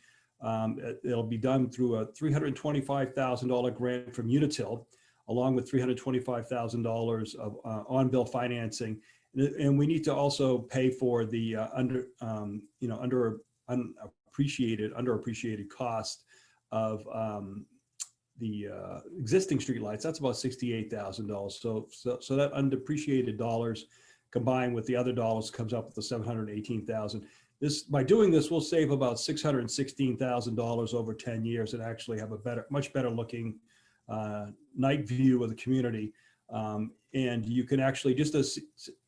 It'll be done through a $325,000 grant from Unitil, along with $325,000 of on-bill financing. And we need to also pay for the underappreciated cost of the existing streetlights. That's about $68,000. So that undepreciated dollars combined with the other dollars comes up with the $718,000. By doing this, we'll save about $616,000 over 10 years and actually have a much better looking night view of the community. And you can actually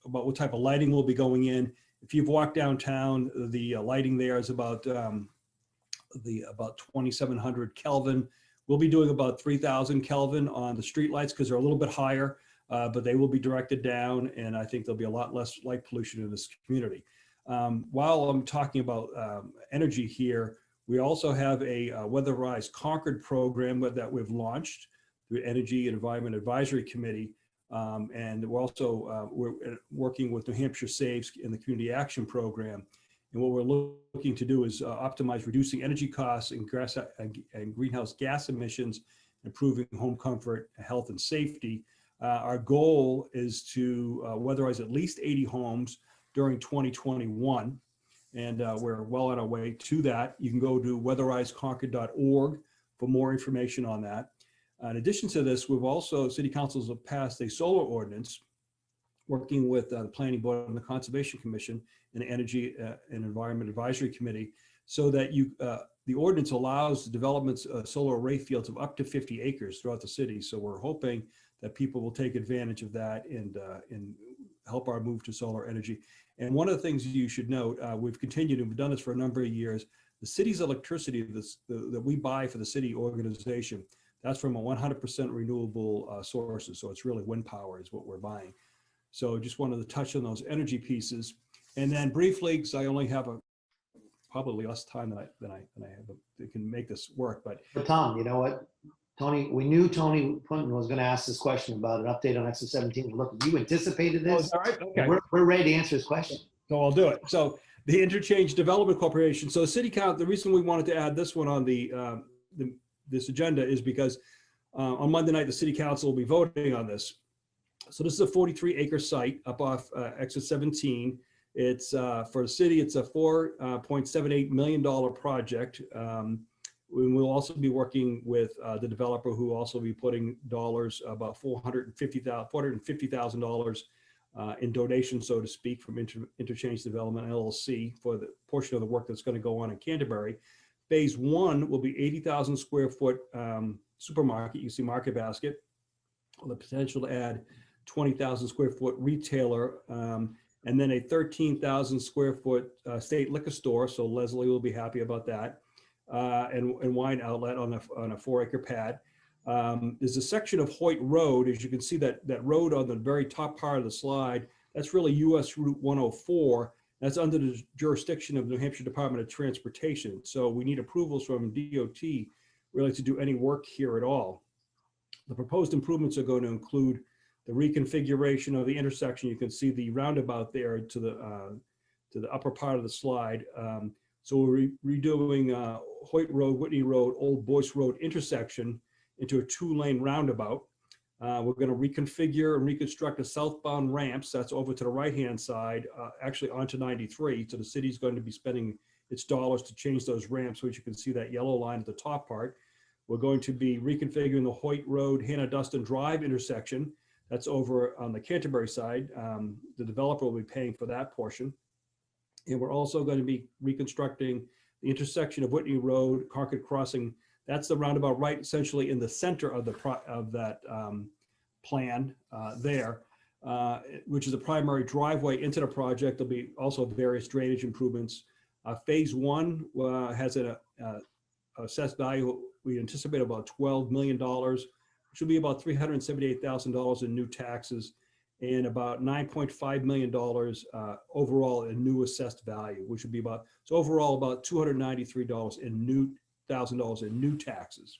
about what type of lighting will be going in. If you've walked downtown, the lighting there is about 2,700 Kelvin. We'll be doing about 3,000 Kelvin on the streetlights because they're a little bit higher, but they will be directed down, and I think there'll be a lot less light pollution in this community. While I'm talking about energy here, we also have a weatherized Concord program that we've launched through Energy and Environment Advisory Committee. And we're also we're working with New Hampshire Saves in the Community Action Program. And what we're looking to do is optimize reducing energy costs and greenhouse gas emissions, improving home comfort, health, and safety. Our goal is to weatherize at least 80 homes during 2021. And we're well on our way to that. You can go to weatherizeconcord.org for more information on that. In addition to this, we've also, City Councils have passed a solar ordinance working with the Planning Board and the Conservation Commission and the Energy and Environment Advisory Committee, so that the ordinance allows the developments of solar array fields of up to 50 acres throughout the city. So we're hoping that people will take advantage of that and help our move to solar energy. And one of the things you should note, we've continued and we've done this for a number of years, the city's electricity that we buy for the city organization, that's from a 100% renewable sources. So it's really wind power is what we're buying. So just wanted to touch on those energy pieces. And then briefly, because I only have probably less time than I have, that can make this work. But Tom, you know what? We knew Tony Clinton was going to ask this question about an update on Exit 17. Look, you anticipated this. all right, okay. We're ready to answer his question. So I'll do it. So the Interchange Development Corporation. So City Council, the reason we wanted to add this one on this agenda is because on Monday night, the City Council will be voting on this. So this is a 43-acre site up off Exit 17. It's for the city, it's a $4.78 million project. We will also be working with the developer who will also be putting dollars, about $450,000 in donation, so to speak, from Interchange Development LLC for the portion of the work that's going to go on in Canterbury. Phase 1 will be 80,000 square foot supermarket. You see Market Basket, with the potential to add 20,000 square foot retailer, and then a 13,000 square foot state liquor store. So Leslie will be happy about that, and wine outlet on a 4-acre pad. There's a section of Hoyt Road, as you can see that road on the very top part of the slide. That's really US Route 104. That's under the jurisdiction of the New Hampshire Department of Transportation. So we need approvals from DOT really to do any work here at all. The proposed improvements are going to include the reconfiguration of the intersection. You can see the roundabout there to the upper part of the slide. So we're redoing Hoyt Road, Whitney Road, Old Boyce Road intersection into a 2-lane roundabout. We're going to reconfigure and reconstruct the southbound ramps. That's over to the right-hand side, actually onto 93. So the city's going to be spending its dollars to change those ramps, which you can see that yellow line at the top part. We're going to be reconfiguring the Hoyt Road, Hannah Dustin Drive intersection. That's over on the Canterbury side. The developer will be paying for that portion. And we're also going to be reconstructing the intersection of Whitney Road, Concord Crossing. That's the roundabout right essentially in the center of that plan there, which is the primary driveway into the project. There'll be also various drainage improvements. Phase 1 has an assessed value, we anticipate about $12 million, which will be about $378,000 in new taxes and about $9.5 million overall in new assessed value, which would be about, so overall about $293 in new $1,000 in new taxes.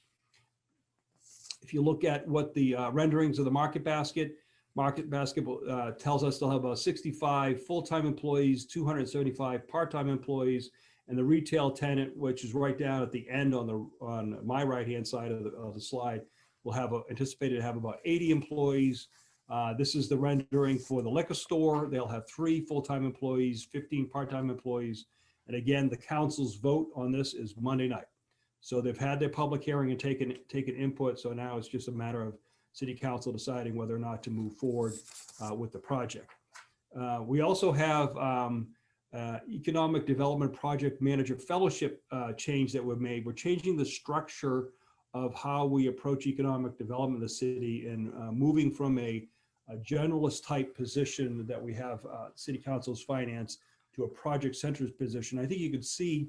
If you look at what the renderings of the market basket tells us they'll have about 65 full-time employees, 275 part-time employees, and the retail tenant, which is right down at the end on my right-hand side of the slide, will have anticipated to have about 80 employees. This is the rendering for the liquor store. They'll have 3 full-time employees, 15 part-time employees. And again, the council's vote on this is Monday night. So they've had their public hearing and taken input. So now it's just a matter of city council deciding whether or not to move forward with the project. We also have Economic Development Project Manager Fellowship change that we've made. We're changing the structure of how we approach economic development in the city and moving from a generalist type position that we have city council's finance to a project centered position. I think you could see,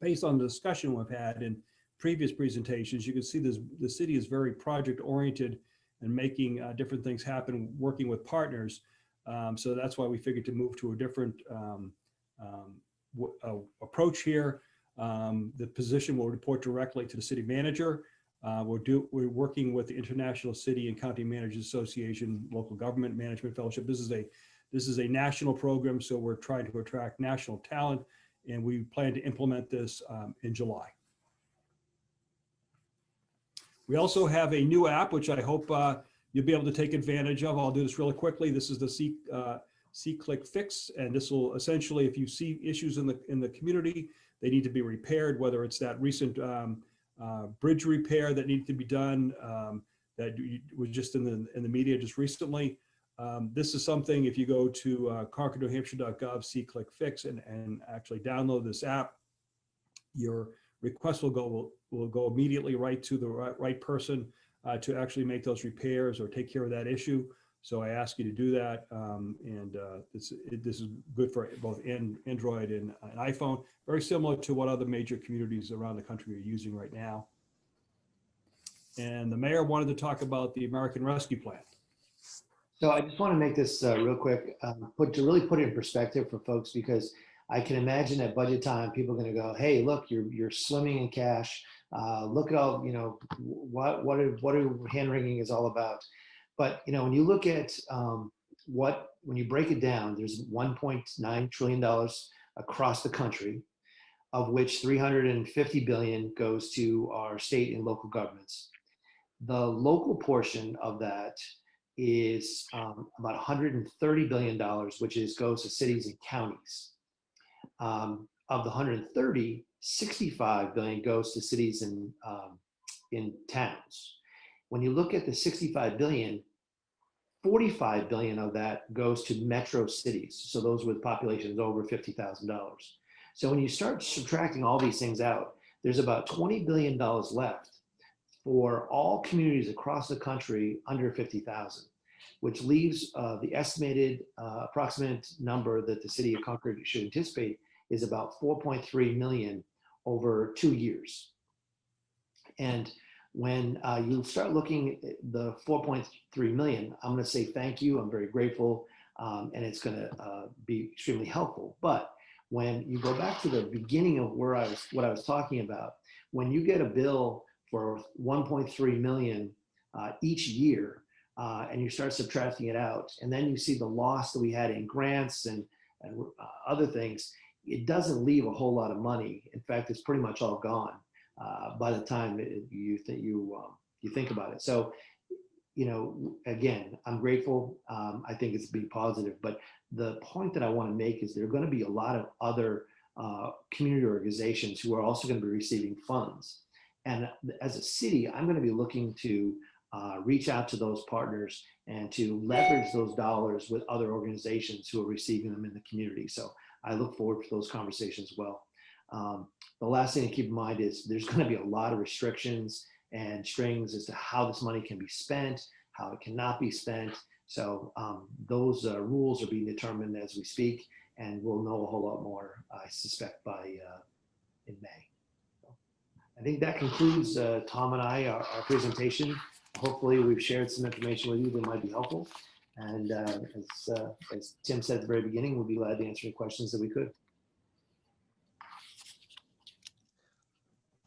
based on the discussion we've had in previous presentations, you can see the city is very project oriented and making different things happen, working with partners. So that's why we figured to move to a different approach here. The position will report directly to the city manager. We're working with the International City and County Managers Association, Local Government Management Fellowship. This is a national program, so we're trying to attract national talent, and we plan to implement this in July. We also have a new app, which I hope you'll be able to take advantage of. I'll do this really quickly. This is the C-Click Fix, and this will essentially, if you see issues in the community, they need to be repaired, whether it's that recent bridge repair that needed to be done that was just in the media just recently. This is something, if you go to concord.newhampshire.gov, C-Click Fix, and actually download this app, your request will go immediately right to the right person to actually make those repairs or take care of that issue. So I ask you to do that, this is good for both Android and iPhone, very similar to what other major communities around the country are using right now. And the mayor wanted to talk about the American Rescue Plan. So I just want to make this real quick, to really put it in perspective for folks, because I can imagine at budget time, people are going to go, hey, look, you're swimming in cash. Look at all, what hand wringing is all about. But, when you look at when you break it down, there's $1.9 trillion across the country, of which $350 billion goes to our state and local governments. The local portion of that is about $130 billion, which goes to cities and counties. Of the 130, 65 billion goes to cities and in towns. When you look at the 65 billion, 45 billion of that goes to metro cities. So those with populations over $50,000. So when you start subtracting all these things out, there's about $20 billion left for all communities across the country under 50,000, which leaves the estimated approximate number that the city of Concord should anticipate is about 4.3 million over 2 years. And when you start looking at the 4.3 million, I'm going to say thank you. I'm very grateful, and it's going to be extremely helpful. But when you go back to the beginning of what I was talking about, when you get a bill for 1.3 million each year, and you start subtracting it out, and then you see the loss that we had in grants and other things, it doesn't leave a whole lot of money. In fact, it's pretty much all gone by the time you think about it. So again, I'm grateful. I think it's being positive, but the point that I want to make is there are going to be a lot of other community organizations who are also going to be receiving funds. And as a city, I'm going to be looking to reach out to those partners and to leverage those dollars with other organizations who are receiving them in the community. So I look forward to those conversations as well. The last thing to keep in mind is there's going to be a lot of restrictions and strings as to how this money can be spent, how it cannot be spent. So those rules are being determined as we speak, and we'll know a whole lot more, I suspect, by in May. So I think that concludes Tom and I, our presentation. Hopefully we've shared some information with you that might be helpful. And as Tim said at the very beginning, we'll be glad to answer any questions that we could.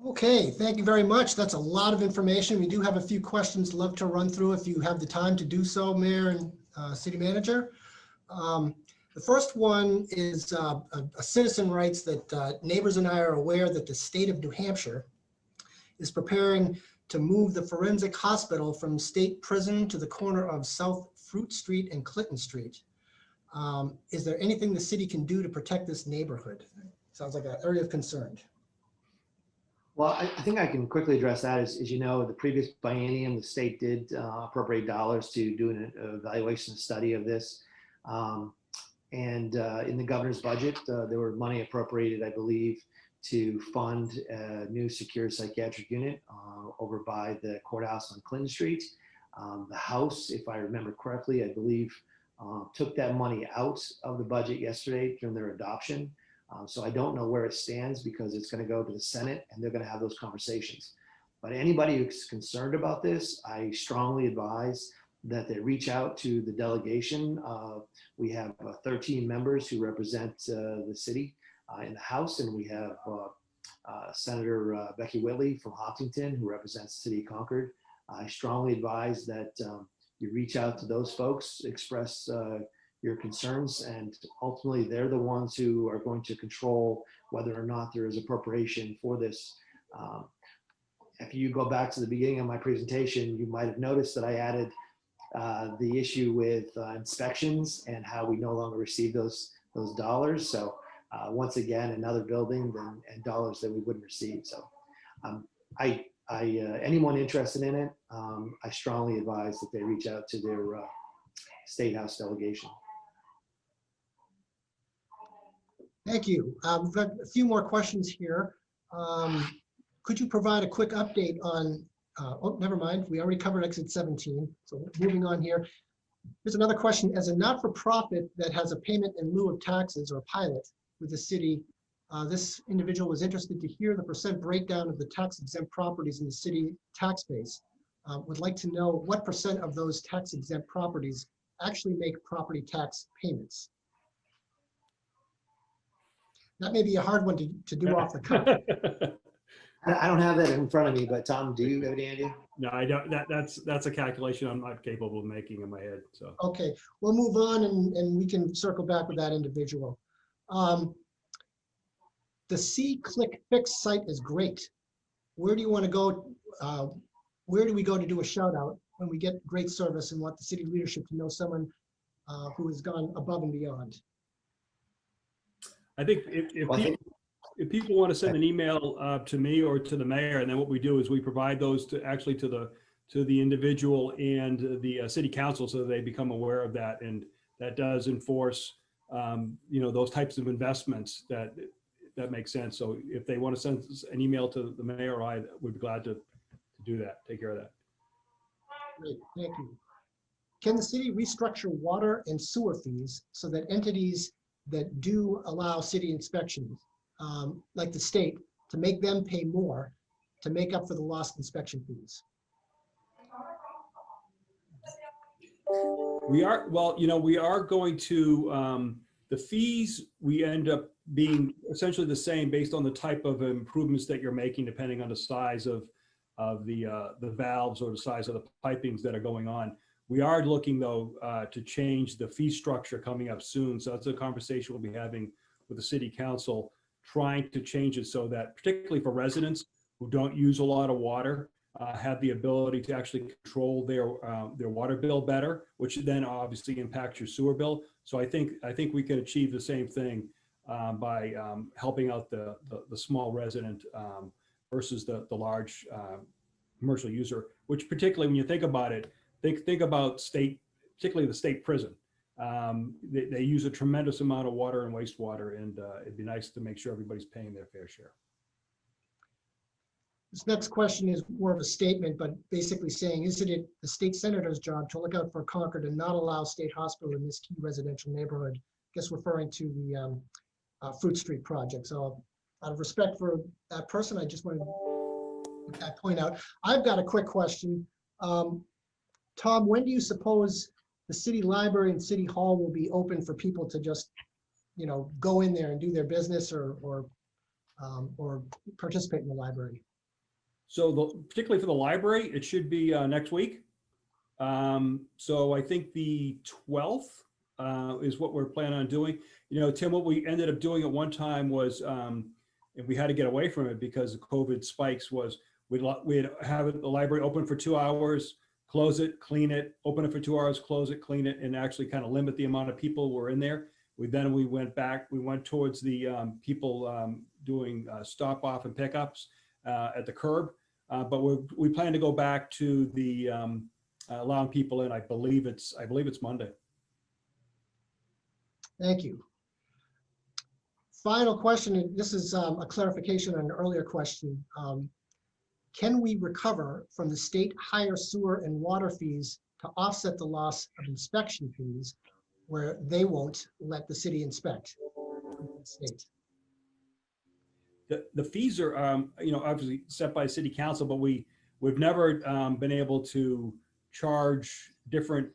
Okay, thank you very much. That's a lot of information. We do have a few questions love to run through if you have the time to do so, Mayor and City Manager. The first one is a citizen writes that neighbors and I are aware that the state of New Hampshire is preparing to move the forensic hospital from state prison to the corner of South Fruit Street and Clinton Street. Is there anything the city can do to protect this neighborhood? Sounds like an area of concern. Well, I think I can quickly address that. As you know, the previous biennium, the state did appropriate dollars to do an evaluation study of this. And in the governor's budget, there were money appropriated, I believe, to fund a new secure psychiatric unit over by the courthouse on Clinton Street. The House, if I remember correctly, I believe, took that money out of the budget yesterday during their adoption. So I don't know where it stands because it's going to go to the Senate and they're going to have those conversations. But anybody who's concerned about this, I strongly advise that they reach out to the delegation. We have 13 members who represent the city in the House, and we have Senator Becky Whitley from Hopkinton who represents the city of Concord. I strongly advise that you reach out to those folks, express your concerns, and ultimately they're the ones who are going to control whether or not there is appropriation for this. If you go back to the beginning of my presentation, you might have noticed that I added the issue with inspections and how we no longer receive those dollars. So once again, another building and dollars that we wouldn't receive. So anyone interested in it, I strongly advise that they reach out to their State House delegation. Thank you. We've got a few more questions here. Could you provide a quick update on, oh, never mind. We already covered exit 17. So moving on here. Here's another question. As a not-for-profit that has a payment in lieu of taxes or pilot with the city, this individual was interested to hear the percent breakdown of the tax-exempt properties in the city tax base. Would like to know what percent of those tax-exempt properties actually make property tax payments. That may be a hard one to do off the cuff. I don't have that in front of me, but Tom, do you have any idea? No, I don't. That's a calculation I'm not capable of making in my head. So Okay, we'll move on and we can circle back with that individual. The C-Click Fix site is great. Where do you want to go? Where do we go to do a shout out when we get great service and want the city leadership to know someone who has gone above and beyond? I think if people want to send an email to me or to the mayor, and then what we do is we provide those to the individual and the city council so that they become aware of that, and that does enforce those types of investments that makes sense. So if they want to send an email to the mayor, I would be glad to do that, take care of that. Great, thank you. Can the city restructure water and sewer fees so that entities that do allow city inspections, like the state, to make them pay more to make up for the lost inspection fees? We are going to, the fees, we end up being essentially the same based on the type of improvements that you're making, depending on the size of the valves or the size of the pipings that are going on. We are looking, though, to change the fee structure coming up soon. So that's a conversation we'll be having with the city council, trying to change it so that, particularly for residents who don't use a lot of water, have the ability to actually control their water bill better, which then obviously impacts your sewer bill. So I think we can achieve the same thing by helping out the small resident versus the large commercial user, which particularly when you think about it, think about particularly the state prison. They use a tremendous amount of water and wastewater, and it'd be nice to make sure everybody's paying their fair share. This next question is more of a statement, but basically saying, isn't it the state senator's job to look out for Concord and not allow state hospital in this key residential neighborhood? I guess referring to the Fruit Street project. So out of respect for that person, I just wanted to get that point out. I've got a quick question. Tom, when do you suppose the city library and city hall will be open for people to just, go in there and do their business or participate in the library? So particularly for the library, it should be next week. So I think the 12th is what we're planning on doing. Tim, what we ended up doing at one time was, and we had to get away from it because of COVID spikes, was we'd have the library open for 2 hours, close it, clean it, open it for 2 hours, close it, clean it, and actually kind of limit the amount of people who were in there. We went towards the people doing stop off and pickups at the curb. But we plan to go back to the allowing people in. I believe it's Monday. Thank you. Final question, and this is a clarification on an earlier question. Can we recover from the state higher sewer and water fees to offset the loss of inspection fees where they won't let the city inspect the state? The fees are, obviously set by city council, but we've never been able to charge different,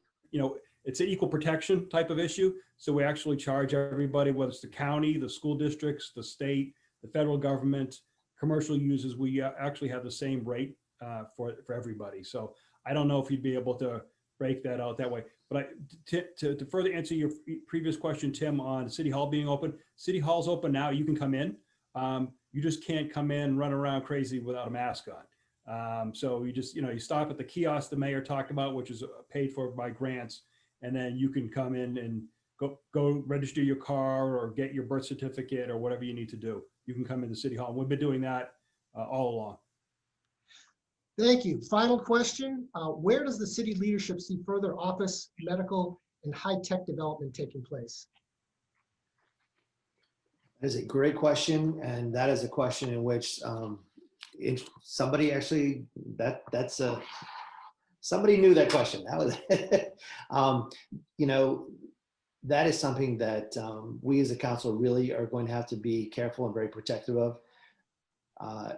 it's an equal protection type of issue. So we actually charge everybody, whether it's the county, the school districts, the state, the federal government, commercial users, we actually have the same rate for everybody. So I don't know if you'd be able to break that out that way. But to further answer your previous question, Tim, on City Hall being open, City Hall's open now. You can come in. You just can't come in, run around crazy without a mask on. So you just, you stop at the kiosk the mayor talked about, which is paid for by grants, and then you can come in and go register your car or get your birth certificate or whatever you need to do. You can come into City Hall. We've been doing that all along. Thank you. Final question. Where does the city leadership see further office, medical, and high-tech development taking place? That is a great question, and that is a question in which somebody actually somebody knew that question. That was that is something that we as a council really are going to have to be careful and very protective of.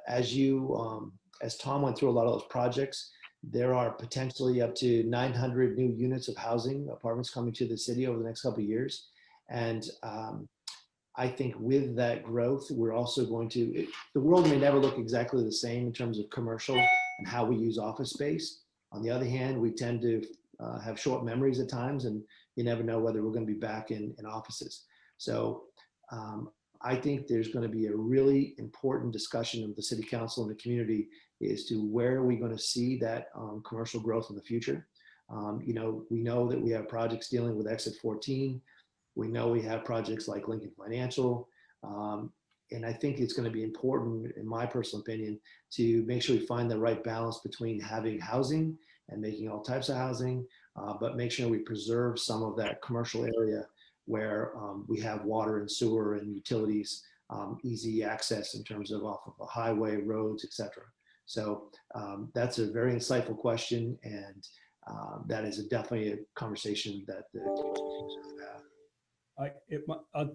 As Tom went through a lot of those projects, there are potentially up to 900 new units of housing, apartments coming to the city over the next couple of years. And I think with that growth, we're also the world may never look exactly the same in terms of commercial and how we use office space. On the other hand, we tend to have short memories at times, and you never know whether we're going to be back in offices. So I think there's going to be a really important discussion of the city council and the community as to where are we going to see that commercial growth in the future. We know that we have projects dealing with Exit 14. We know we have projects like Lincoln Financial. And I think it's going to be important, in my personal opinion, to make sure we find the right balance between having housing and making all types of housing, but make sure we preserve some of that commercial area where we have water and sewer and utilities, easy access in terms of off of a highway, roads, etc. So that's a very insightful question, and that is definitely a conversation that the community should have.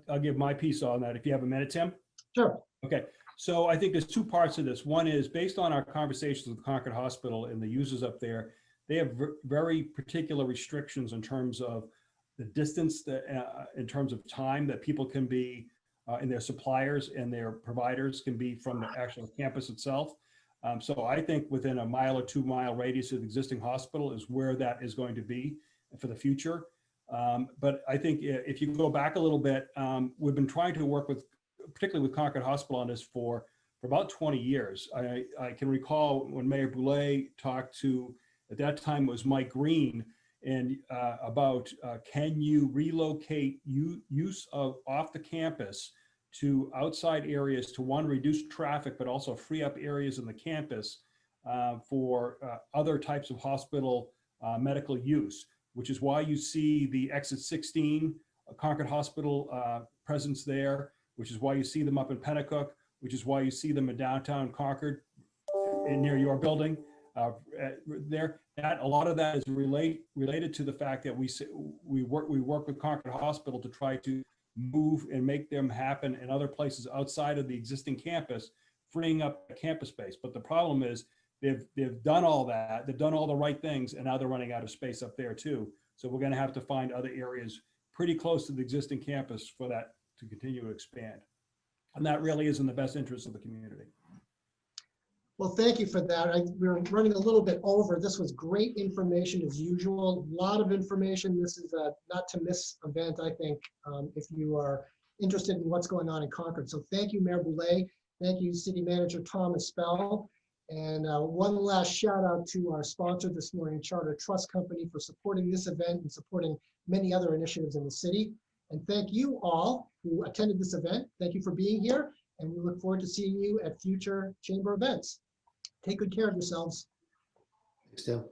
I'll give my piece on that if you have a minute, Tim. Sure. Okay, so I think there's two parts of this. One is based on our conversations with Concord Hospital and the users up there, they have very particular restrictions in terms of the distance, in terms of time that people can be, and their suppliers and their providers can be from the actual campus itself. So I think within a 1 or 2 mile radius of the existing hospital is where that is going to be for the future. But I think if you go back a little bit, we've been trying to work with, particularly with Concord Hospital on this for for about 20 years. I can recall when Mayor Boulay talked to, at that time it was Mike Green, and about can you relocate use of off the campus to outside areas to, one, reduce traffic, but also free up areas in the campus for other types of hospital medical use, which is why you see the exit 16 Concord Hospital presence there, which is why you see them up in Pinnacle, which is why you see them in downtown Concord near your building there. That a lot of that is related to the fact that we work with Concord Hospital to try to move and make them happen in other places outside of the existing campus, freeing up campus space. But the problem is they've done all that, they've done all the right things, and now they're running out of space up there too. So we're going to have to find other areas pretty close to the existing campus for that to continue to expand. And that really is in the best interest of the community. Well, thank you for that. We're running a little bit over. This was great information as usual. A lot of information. This is a not to miss event, I think, if you are interested in what's going on in Concord. So thank you, Mayor Boulay. Thank you, City Manager Thomas Bell. And one last shout out to our sponsor this morning, Charter Trust Company, for supporting this event and supporting many other initiatives in the city. And thank you all who attended this event. Thank you for being here. And we look forward to seeing you at future chamber events. Take good care of yourselves. Thanks, Tim.